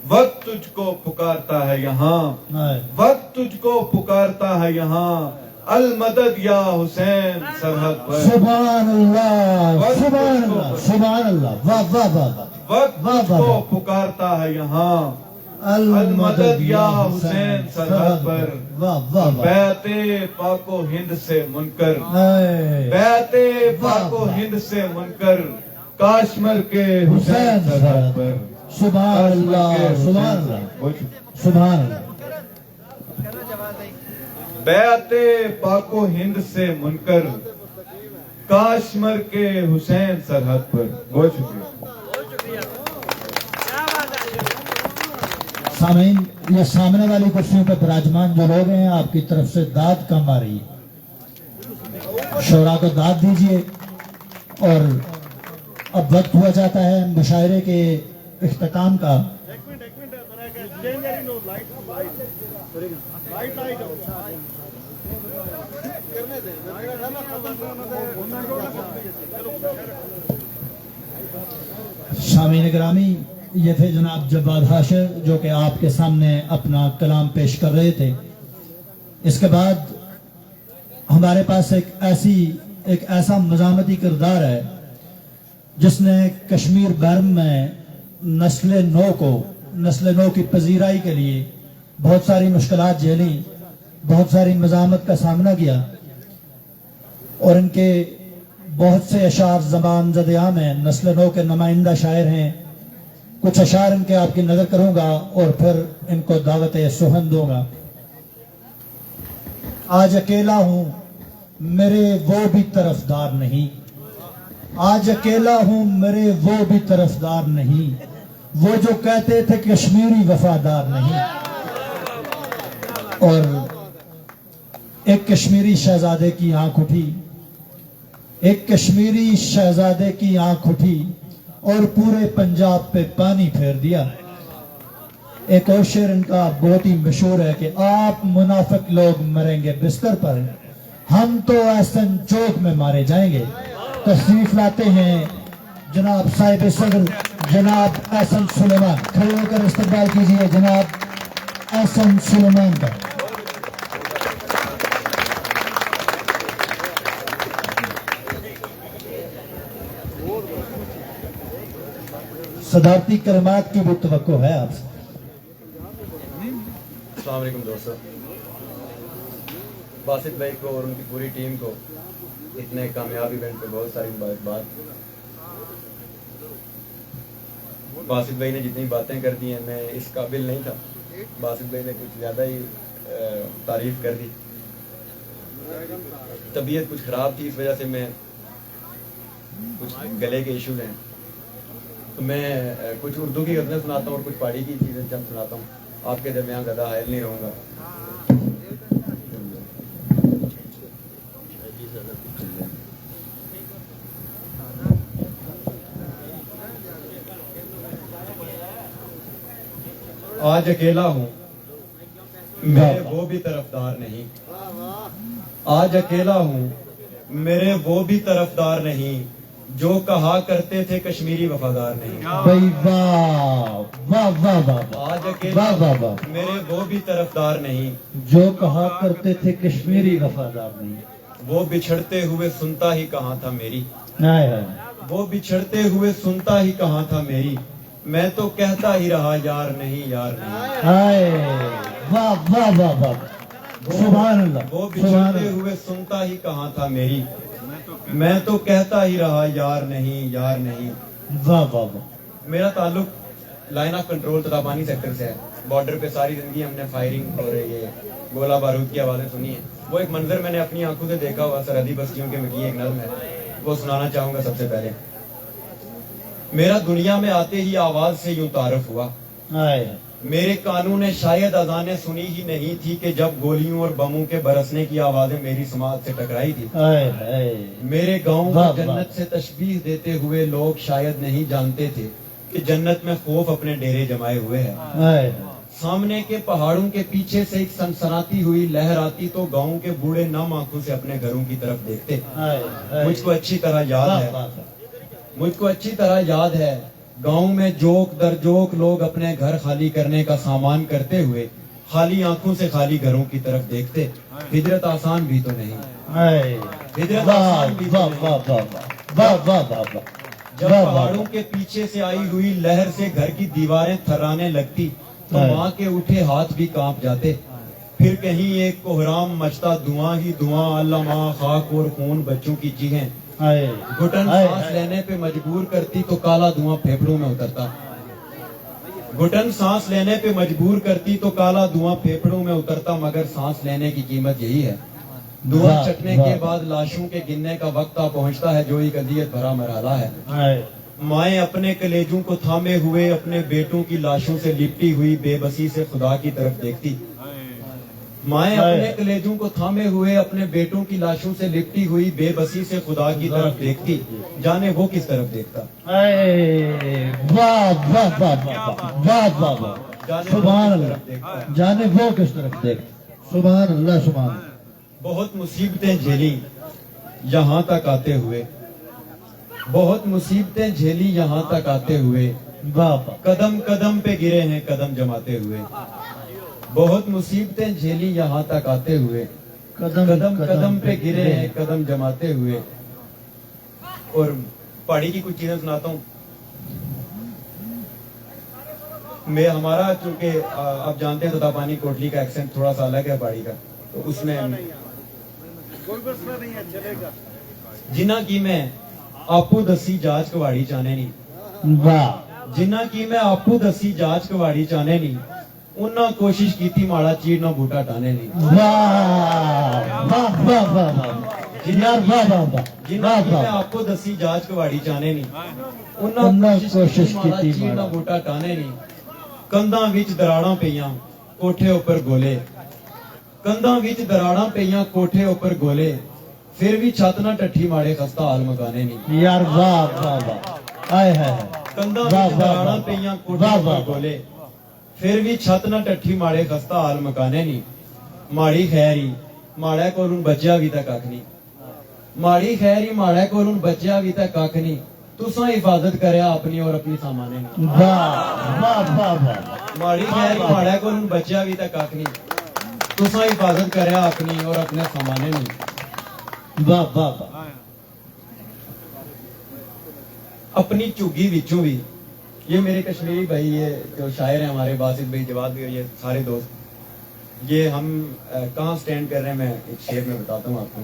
वक्त तुझको पुकारता है यहाँ, हाय। वक्त तुझको पुकारता है यहाँ, अल मदद या हुसैन सरहद पर, सुभान अल्लाह, सुभान अल्लाह, सुभान अल्लाह। वाह वाह वाह वाह। वक्त वाह, वाह, तुझको वाह। पुकारता है यहाँ, अल मदद या हुसैन सरहद पर, वाह वाह वाह। बैते पाको हिंद से मुनकर, हाय। बैते वाह, पाको वाह। हिंद से मुनकर, काश्मीर के हुसैन हुसैन सरहद सरहद पर, पर। सुभान अल्लाह, सुभान अल्लाह, सुभान अल्लाह। बैते पाको हिंद से मुनकर, काश्मीर के हुसैन सरहद पर। बहुत शुक्रिया। सामीन, ये सामने वाली कुर्सियों पर विराजमान जो लोग हैं, आपकी तरफ से दाद कम आ रही है, शोरा को दाद दीजिए। और अब वक्त हुआ जाता है मुशायरे के इख्तिताम का। शामीन ग्रामी, ये थे जनाब जब्बार हाशिर जो कि आपके सामने अपना कलाम पेश कर रहे थे। इसके बाद हमारे पास एक ऐसा मज़ामती किरदार है जिसने कश्मीर बर्म में नस्ल नौ की पजीराई के लिए बहुत सारी मुश्किलात झेली, बहुत सारी मज़ामत का सामना किया, और इनके बहुत से अशार ज़बान ज़द-ए-आम हैं, नस्ल नौ के नुमाइंदा शायर हैं। कुछ अशार इनके आपकी नजर करूंगा और फिर इनको दावत सुहन दूंगा। आज अकेला हूं मेरे वो भी तरफदार नहीं, आज अकेला हूं मेरे वो भी तरफदार नहीं, वो जो कहते थे कश्मीरी वफादार नहीं। और एक कश्मीरी शहजादे की आंख उठी, एक कश्मीरी शहजादे की आंख उठी और पूरे पंजाब पे पानी फेर दिया। एक और शेर इनका बहुत ही मशहूर है कि आप मुनाफिक लोग मरेंगे बिस्तर पर, हम तो एहसन चौक में मारे जाएंगे। तशरीफ लाते हैं जनाब साहिब सदर जनाब एहसन सुलेमान, खड़े होकर इस्तकबाल कीजिए जनाब एहसन सुलेमान का। सदारती करमात की भी तवक्को है आपसे। अस्सलाम वालेकुम दोस्तों, बासित भाई को और उनकी पूरी टीम को इतने कामयाब इवेंट पे बहुत सारी मुबारकबाद। बासित भाई ने जितनी बातें कर दी हैं मैं इस काबिल नहीं था, बासित भाई ने कुछ ज़्यादा ही तारीफ कर दी। तबीयत कुछ ख़राब थी, इस वजह से मैं कुछ गले के इश्यूज हैं, तो मैं कुछ उर्दू की गज़लें सुनाता हूँ और कुछ पहाड़ी की चीज़ें चंद सुनाता हूँ। आपके दरमियान ज़्यादा हायल नहीं रहूँगा। आज अकेला हूँ मेरे वो भी तरफदार नहीं, आज अकेला हूँ मेरे वो भी तरफदार नहीं, जो कहा करते थे कश्मीरी वफादार नहीं। भाई वाह वाह वाह वाह, आज अकेला वाह वाह वाह, मेरे वो भी तरफदार नहीं, जो कहा करते थे कश्मीरी वफादार नहीं। वो बिछड़ते हुए सुनता ही कहाँ था मेरी, हाय हाय, वो बिछड़ते हुए सुनता ही कहाँ था मेरी, मैं तो कहता ही रहा यार नहीं यार नहीं। हाय वाह वाह वाह वाह, सुभान अल्लाह, वो सुभान बिछड़ते अल्लाह। हुए सुनता ही कहाँ था मेरी, मैं तो कहता ही रहा यार नहीं यार नहीं। वाह वाह वाह, मेरा ताल्लुक लाइन ऑफ कंट्रोल तताबानी सेक्टर से है। बॉर्डर पे सारी जिंदगी हमने फायरिंग और ये गोला बारूद की आवाजें सुनी है। वो एक मंजर मैंने अपनी आंखों से देखा हुआ सरहदी बस्तियों के में एक नज़्म है, वो सुनाना चाहूंगा। सबसे पहले मेरा दुनिया में आते ही आवाज से यूं तारुफ हुआ, हाय मेरे कानों ने शायद अजानें सुनी ही नहीं थी कि जब गोलियों और बमों के बरसने की आवाजें मेरी समाज से टकराई थी। हाय हाय, मेरे गाँव वाह, को जन्नत से तशबीह देते हुए लोग शायद नहीं जानते थे कि जन्नत में खौफ अपने डेरे जमाए हुए है। हाय सामने के पहाड़ों के पीछे से एक सनसनाती हुई लहर आती तो गाँव के बूढ़े नम आंखों से अपने घरों की तरफ देखते। हाय हाय, मुझको अच्छी तरह याद वाह है, वाह, मुझको अच्छी तरह याद है, गांव में जोक दर जोक लोग अपने घर खाली करने का सामान करते हुए खाली आंखों से खाली घरों की तरफ देखते। हिजरत आसान भी तो नहीं, हाय हिजरत वाह आसान भी तो वाह नहीं। वाह वाह वाह वाह वाह वाह, जब वाह, वाह, पहाड़ों के पीछे से आई हुई लहर से घर की दीवारें थर्राने लगती तो हाँ। माँ के उठे हाथ भी कांप जाते। फिर कहीं एक कोहराम मचता धुआं ही धुआं, अल्लाह माँ खाक और खून बच्चों की चीखें हाय घुटन हाय, सांस हाय। लेने पे मजबूर करती तो काला धुआं फेफड़ों में उतरता। घुटन सांस लेने पे मजबूर करती तो काला धुआं फेफड़ों में उतरता, मगर सांस लेने की कीमत यही है। धुआं वाह, चखने वाह। के बाद लाशों के गिनने का वक्त आ पहुंचता है, जो एक अजियत भरा मरहला है। हाय माएं अपने कलेजों को थामे हुए अपने बेटों की लाशों से लिपटी हुई बेबसी से खुदा की तरफ देखती। माएं हाय। अपने कलेजों को थामे हुए अपने बेटों की लाशों से लिपटी हुई बेबसी से खुदा की तरफ देखती, जाने वो किस तरफ देखता। हाय वाह वाह वाह वाह वाह वाह वाह, जाने वो सुभान किस अल्लाह, तरफ देखता। जाने वो किस तरफ देख, सुभान अल्लाह सुभान अल्लाह। बहुत मुसीबतें झेली यहाँ तक आते हुए, बहुत मुसीबतें झेली यहाँ तक आते हुए, वाह वाह, कदम कदम पे गिरे हैं कदम जमाते हुए। बहुत मुसीबतें झेली यहाँ तक आते हुए, कदम कदम पे गिरे हैं कदम जमाते हुए। और पहाड़ी की कुछ चीजें सुनाता हूँ। मैं हमारा चूंकि आप जानते हैं ततापानी कोटली का एक्सेंट थोड़ा सा अलग है पहाड़ी का, तो उसमें जिना की मैं आपू दसी जांच कवाड़ी चाहने नहीं, वाह ਜਿੰਨਾ ਕੀ ਮੈਂ ਆਪੂ ਦੱਸੀ ਜਾਂਚ ਕਵਾੜੀ ਚਾਹਨੇ ਨਹੀਂ ਉਹਨਾਂ ਕੋਸ਼ਿਸ਼ ਕੀਤੀ ਮਾੜਾ ਚੀੜ ਨਾ ਬੂਟਾ ਟਾਣੇ ਨਹੀਂ वाह वाह वाह वाह वाह यार वाह वाह वाह ਜਿੰਨਾ वाह ਕੀ ਮੈਂ वाह ਆਪੂ ਦੱਸੀ ਜਾਂਚ ਕਵਾੜੀ ਚਾਹਨੇ ਨਹੀਂ ਉਹਨਾਂ ਉਹਨਾਂ ਕੋਸ਼ਿਸ਼ ਕੋਸ਼ਿਸ਼ ਕੀਤੀ ਕੀਤੀ ਮਾੜਾ ਮਾੜਾ। ਬੂਟਾ ਟਾਣੇ ਨਹੀਂ ਕੰਧਾਂ ਵਿੱਚ ਦਰਾੜਾਂ ਪਈਆਂ ਕੋਠੇ ਉੱਪਰ ਗੋਲੇ ਕੰਧਾਂ ਵਿੱਚ ਦਰਾੜਾਂ ਪਈਆਂ ਕੋਠੇ ਉੱਪਰ ਗੋਲੇ ਫਿਰ ਵੀ ਛੱਤ ਨਾ ਟੱਠੀ ਮਾੜੇ ਖਸਤਾ ਹਾਲ ਮਕਾਨੇ ਨਹੀਂ यार वाह वाह वाह आए है ਕੰਧਾਂ वाह ਵਿੱਚ वाह ਦਰਾੜਾਂ वाह ਪਈਆਂ ਕੋਠੇ वाह ਉੱਪਰ वाह ਗੋਲੇ ਫਿਰ ਵੀ ਛੱਤ ਨਾ ਟੱਠੀ ਮਾੜੇ ਖਸਤਾ ਹਾਲ ਮਕਾਨੇ ਨਹੀਂ ਮਾੜੀ ਖੈਰੀ ਮਾੜਾ ਕੋਲੋਂ ਬਚਿਆ ਵੀ ਤਾਂ ਕੱਖ ਨਹੀਂ ਮਾੜੀ ਖੈਰੀ ਮਾੜਾ ਕੋਲੋਂ ਬਚਿਆ ਵੀ ਤਾਂ ਕੱਖ ਨਹੀਂ ਤੁਸਾਂ ਹਿਫਾਜ਼ਤ ਕਰਿਆ ਆਪਣੀ ਔਰ ਆਪਣੀ ਸਾਮਾਨੇ ਨਹੀਂ वाह वाह वाह वाह ਮਾੜੀ ਖੈਰੀ ਮਾੜਾ ਕੋਲੋਂ ਬਚਿਆ ਵੀ ਤਾਂ ਕੱਖ ਨਹੀਂ ਤੁਸਾਂ ਹਿਫਾਜ਼ਤ ਕਰਿਆ ਆਪਣੀ ਔਰ ਆਪਣੇ ਸਾਮਾਨੇ ਨਹੀਂ वाह वाह वाह अपनी चुग्गी विचों भी ये मेरे कश्मीरी भाई ये जो शायर हैं हमारे बासित भाई जवाद भी और ये सारे दोस्त ये हम कहाँ स्टैंड कर रहे हैं मैं एक शेर में बताता हूँ आपको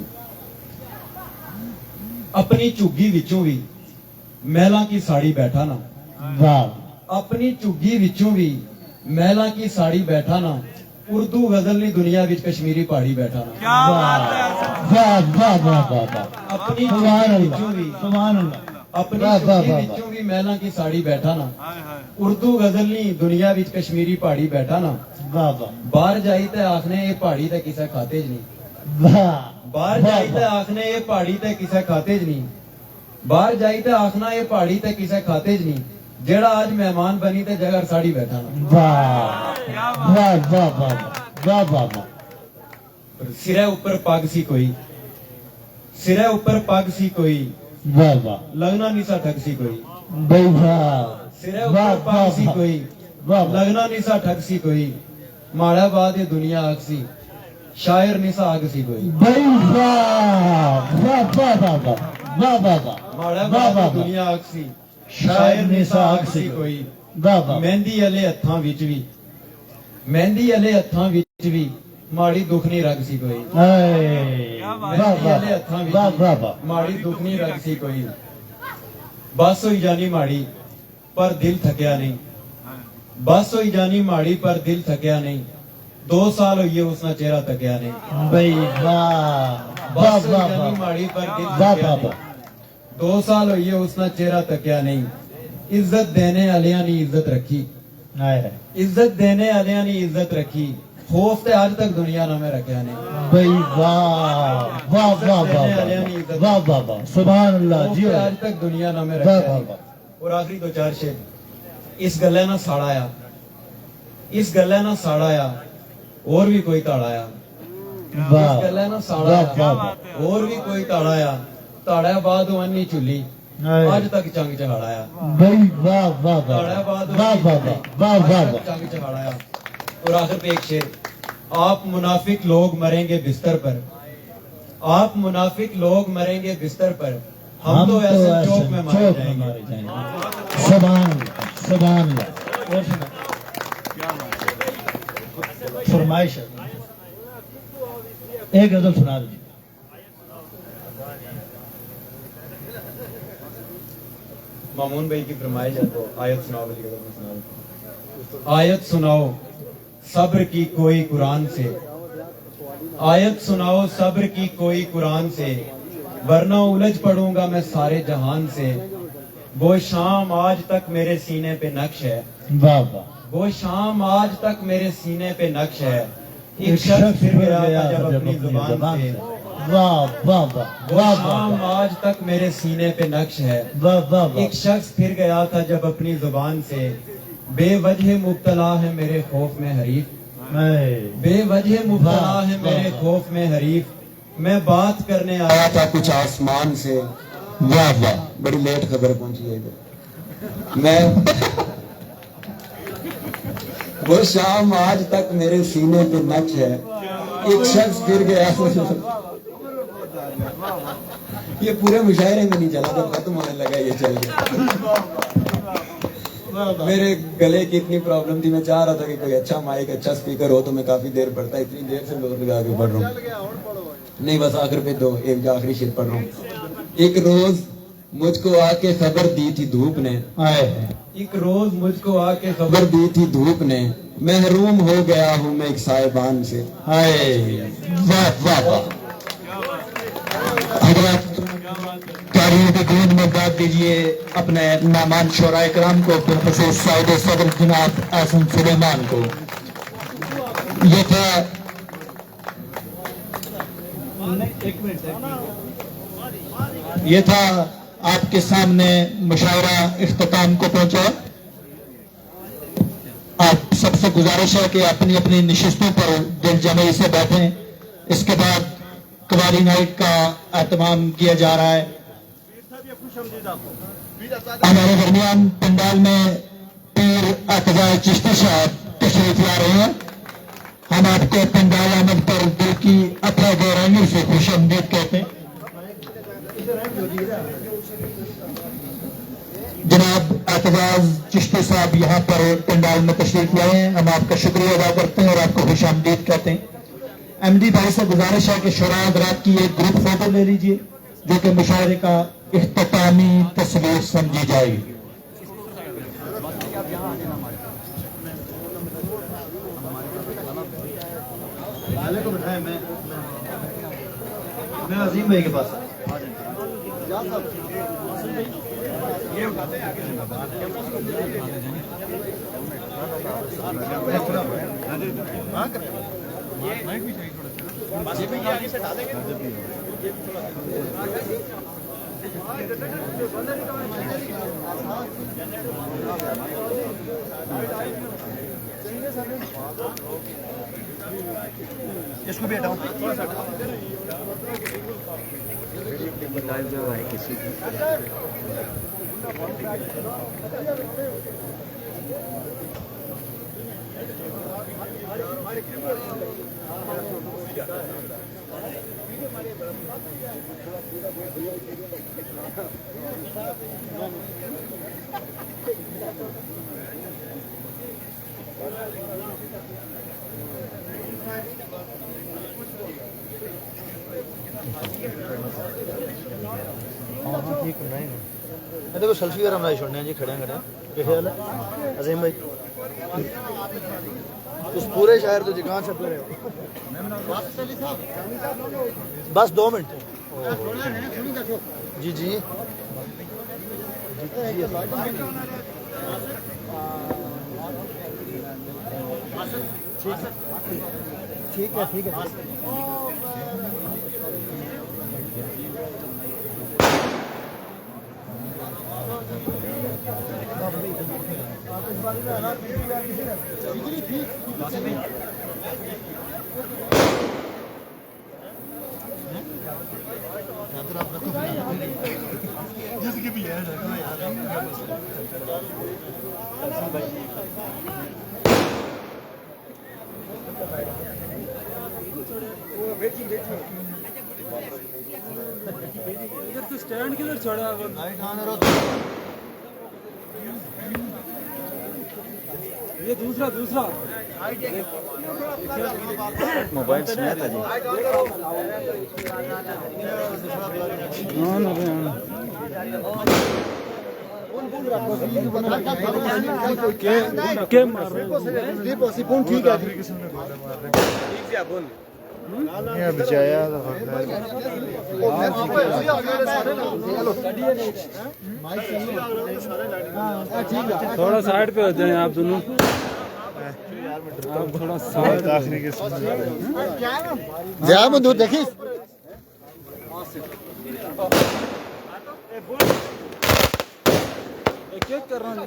अपनी चुग्गी विचों भी महला की साड़ी बैठा ना वाह अपनी चुग्गी विचों भी महला की साड़ी बैठा ना उर्दू गजल नी दुनिया विच कश्मीरी पहाड़ी बैठा ना वाह वाह वाह वाह वाह अपनी सुभान चुग्गी अल्लाह विचों भी सुभान अल्लाह अपनी वाह, वाह, चुग्गी वाह, विचों भी महला की साड़ी बैठा ना उर्दू गजल नी दुनिया विच कश्मीरी पहाड़ी बैठा ना वाह वाह बाहर जाई ते आखने ये पहाड़ी ते किसे खाते ज नहीं वाह बाहर वाह, जाई ते वाह। आखने ये पहाड़ी ते किसे खाते ज नहीं बाहर जाई ते आखना ये पहाड़ी ते किसे खाते ज नहीं जेड़ा आज मेहमान बनी ते जगह साड़ी बैठा ना वाह वाह वाह वाह वाह वाह वाह सिरे ऊपर पग सी कोई सिरे ऊपर पग सी कोई वाह वाह लगना नहीं सा ठग सी कोई भाई वाह सिरे वाह ऊपर पग सी वाह कोई वाह वाह लगना नहीं सा ठग सी कोई माड़ा बाद ये दुनिया आग सी शायर नहीं सा आग सी कोई भाई वाह वाह वाह वाह वाह वाह वाह वाह माड़ा वाह बाद वाह ये दुनिया आग सी शायर नहीं सा आग सी कोई वाह वाह ਮਹਿੰਦੀ ਵਾਲੇ ਹੱਥਾਂ ਵਿੱਚ ਵੀ ਮਹਿੰਦੀ ਵਾਲੇ ਹੱਥਾਂ ਵਿੱਚ ਵੀ ਮਾੜੀ ਦੁਖਨੀ ਰਗ ਸੀ ਕੋਈ ऐ, वाह ਮਹਿੰਦੀ ਵਾਲੇ वाह ਹੱਥਾਂ वाह ਵਿੱਚ वाह वाह ਮਾੜੀ ਦੁਖਨੀ ਰਗ ਸੀ ਕੋਈ ਬਸ ਹੋਈ ਜਾਨੀ ਮਾੜੀ ਪਰ ਦਿਲ ਥਕਿਆ ਨਹੀਂ ਬਸ ਹੋਈ ਜਾਨੀ ਮਾੜੀ ਪਰ ਦਿਲ ਥਕਿਆ ਨਹੀਂ 2 ਸਾਲ ਹੋਈਏ ਉਸ ਨਾਲ ਚਿਹਰਾ ਤੱਕਿਆ ਨਹੀਂ भाई वाह वाह ਬਸ ਹੋਈ वाह ਜਾਨੀ वाह ਮਾੜੀ ਪਰ ਦਿਲ वाह ਥਕਿਆ वाह ਨਹੀਂ वाह 2 ਸਾਲ ਹੋਈਏ ਉਸ ਨਾਲ ਚਿਹਰਾ ਤੱਕਿਆ ਨਹੀਂ ਇੱਜ਼ਤ ਦੇਣੇ ਵਾਲਿਆਂ ਨੇ ਇੱਜ਼ਤ ਰੱਖੀ आए है ਇੱਜ਼ਤ ਦੇਣੇ ਵਾਲਿਆਂ ਨੇ ਇੱਜ਼ਤ ਰੱਖੀ ਖੌਫ ਤੇ ਅੱਜ ਤੱਕ ਦੁਨੀਆ ਨਾ ਮੈਂ ਰੱਖਿਆ ਨਹੀਂ भाई वाह वाह वाह वाह वाह वाह वाह वाह सुभान अल्लाह ਖੌਫ जी ਤੇ ਅੱਜ ਤੱਕ ਦੁਨੀਆ ਨਾ ਮੈਂ वाह ਰੱਖਿਆ वाह ਨਹੀਂ वाह ਔਰ ਆਖਰੀ 2-4 ਸ਼ੇਰ ਇਸ ਗੱਲੇ ਨਾਲ ਸਾੜਾ ਆ ਇਸ ਗੱਲੇ ਨਾਲ ਸਾੜਾ ਆ ਹੋਰ ਵੀ ਕੋਈ ਤਾੜਾ ਆ वाह ਇਸ ਗੱਲੇ ਨਾਲ ਸਾੜਾ वाह वाह ਆ वाह ਹੋਰ ਵੀ ਕੋਈ ਤਾੜਾ ਆ ਤਾੜਾ ਬਾਅਦ ਉਹ ਅੰਨੀ ਝੁੱਲੀ आए। ਅੱਜ ਤੱਕ ਚੰਗ ਚਹਾੜਾ ਆ भाई वाह वाह वाह ताड़ा बाद वाह वाह वाह वाह वाह आज तक वाह चंग चढ़ाया और आखिर पे एक शेर आप मुनाफिक लोग मरेंगे बिस्तर पर आप मुनाफिक लोग मरेंगे बिस्तर पर हम तो ऐसे चौक में मारे जाएंगे सुभान अल्लाह सुभान अल्लाह और सुना फरमाइश है। एक गजल सुना दीजिए मामून भाई की फरमाइश है तो आयत सुनाओ वाली गजल में सुनाओ आयत सुनाओ सब्र की कोई कुरान से आयत सुनाओ सब्र की कोई कुरान से वरना उलझ पड़ूंगा मैं सारे जहान से वो शाम आज तक मेरे सीने पे नक्श है वाह वाह वो शाम आज तक मेरे सीने पे नक्श है एक शख्स फिर गया था जब अपनी जुबान से वाह वाह वाह वो वाह शाम वाह आज तक मेरे सीने पे नक्श है वाह वाह वाह एक शख्स फिर गया था जब अपनी जुबान से बेवजह मुब्तला है मेरे खौफ में हरीफ बेवजह मुब्तला है मेरे खौफ में हरीफ मैं बात करने आया था कुछ आसमान से वाह वाह बड़ी लेट खबर पहुंची है इधर मैं वो शाम आज तक मेरे सीने पे नक्श है एक शख्स फिर गया ये पूरे मुशायरे में नहीं चला जब खत्म होने लगा ये चल गया मेरे गले की इतनी प्रॉब्लम थी मैं चाह रहा था कि कोई अच्छा माइक अच्छा स्पीकर हो तो मैं काफी देर पढ़ता इतनी देर से लोग लगा के पढ़ रहा हूँ नहीं बस आखिर पे दो एक आखिरी शेर पढ़ रहा हूँ एक रोज मुझको आके खबर दी थी धूप ने, आए एक रोज मुझको आके खबर दी थी धूप ने, महरूम हो गया हूँ मैं एक साहिबान से। आए वाह वाह वाह। हजरत तालियों की गूंज में दाद दीजिए अपने मेहमान शोराए कराम को, प्रोफेसर साहिद सदर जनाब आसन सुलेमान को। ये था आपके सामने मुशावरा इख्तिताम को पहुंचा। आप सबसे गुजारिश है कि अपनी अपनी नशिस्तों पर दिल जमई से बैठें। इसके बाद कवाली नाइट का एहतमाम किया जा रहा है। हमारे दरमियान पंडाल में पीर अतजाय चिश्ती साहब तशरीफ ला रहे हैं। हम आपको पंडाल आमद पर दिल की अथाह गहराइयों से खुशामदीद कहते हैं। जनाब एतजाज चिश्ती साहब यहाँ पर पंडाल में तशरीफ लाए हैं। हम आपका शुक्रिया अदा करते हैं और आपको खुशामदीद कहते हैं। एमडी भाई से गुजारिश है कि शुरा हज़रात की एक ग्रुप फोटो ले लीजिए जो कि मुशावरे का इख्तितामी तस्वीर समझी जाएगी। को बिठाए मैं अजीम भाई के पास इसको भी हटाओ थोड़ा सा देखो सेल्फी वगैरह बनाई छोड़ने जी खड़े खड़े ख्याल है अजीम भाई उस पूरे शहर तो जगह छप रहे हो बस 2 मिनट जी जी ठीक है ठीक है जिसकी भी है इधर तो स्टैंड किधर छोड़ा ये दूसरा मोबाइल स्नैप है जी। के मार रहे ठीक है ये बचाया थोड़ा साइड पे हो जाए आप दोनों। आप थोड़ा साइड आखिरी के जया बंधु देखी एक कर रहा हूँ।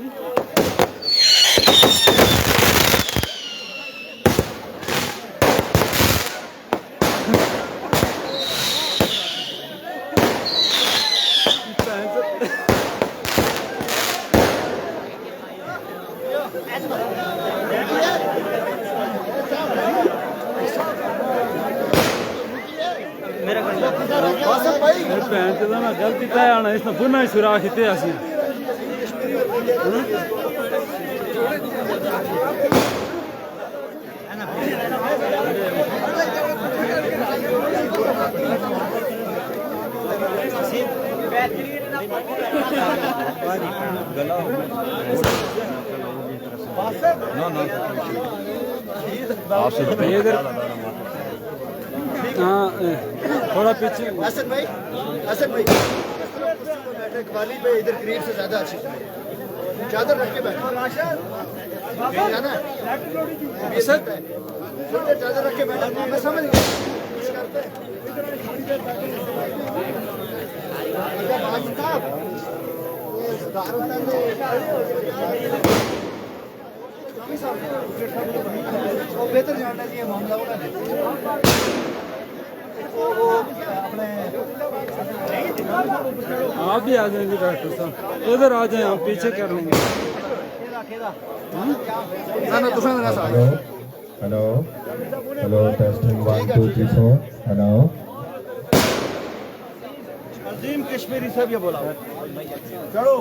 गलती तय आना इसमें पुनः सुराख इतने आसी इधर हाँ थोड़ा पीछे असद भाई बैठे कवाली पे इधर करीब से ज्यादा अच्छी तरह चादर रख के बैठो है ना चादर रख के बैठो मैं समझ गया बेहतर जानना चाहिए मामला आप भी आ जाएंगे डॉक्टर साहब, इधर आ जाए, आप पीछे कर लेंगे। हेलो हेलो टेस्टिंग 1 2 3 4 हेलो अजीम कश्मीरी साहब ये बोला चलो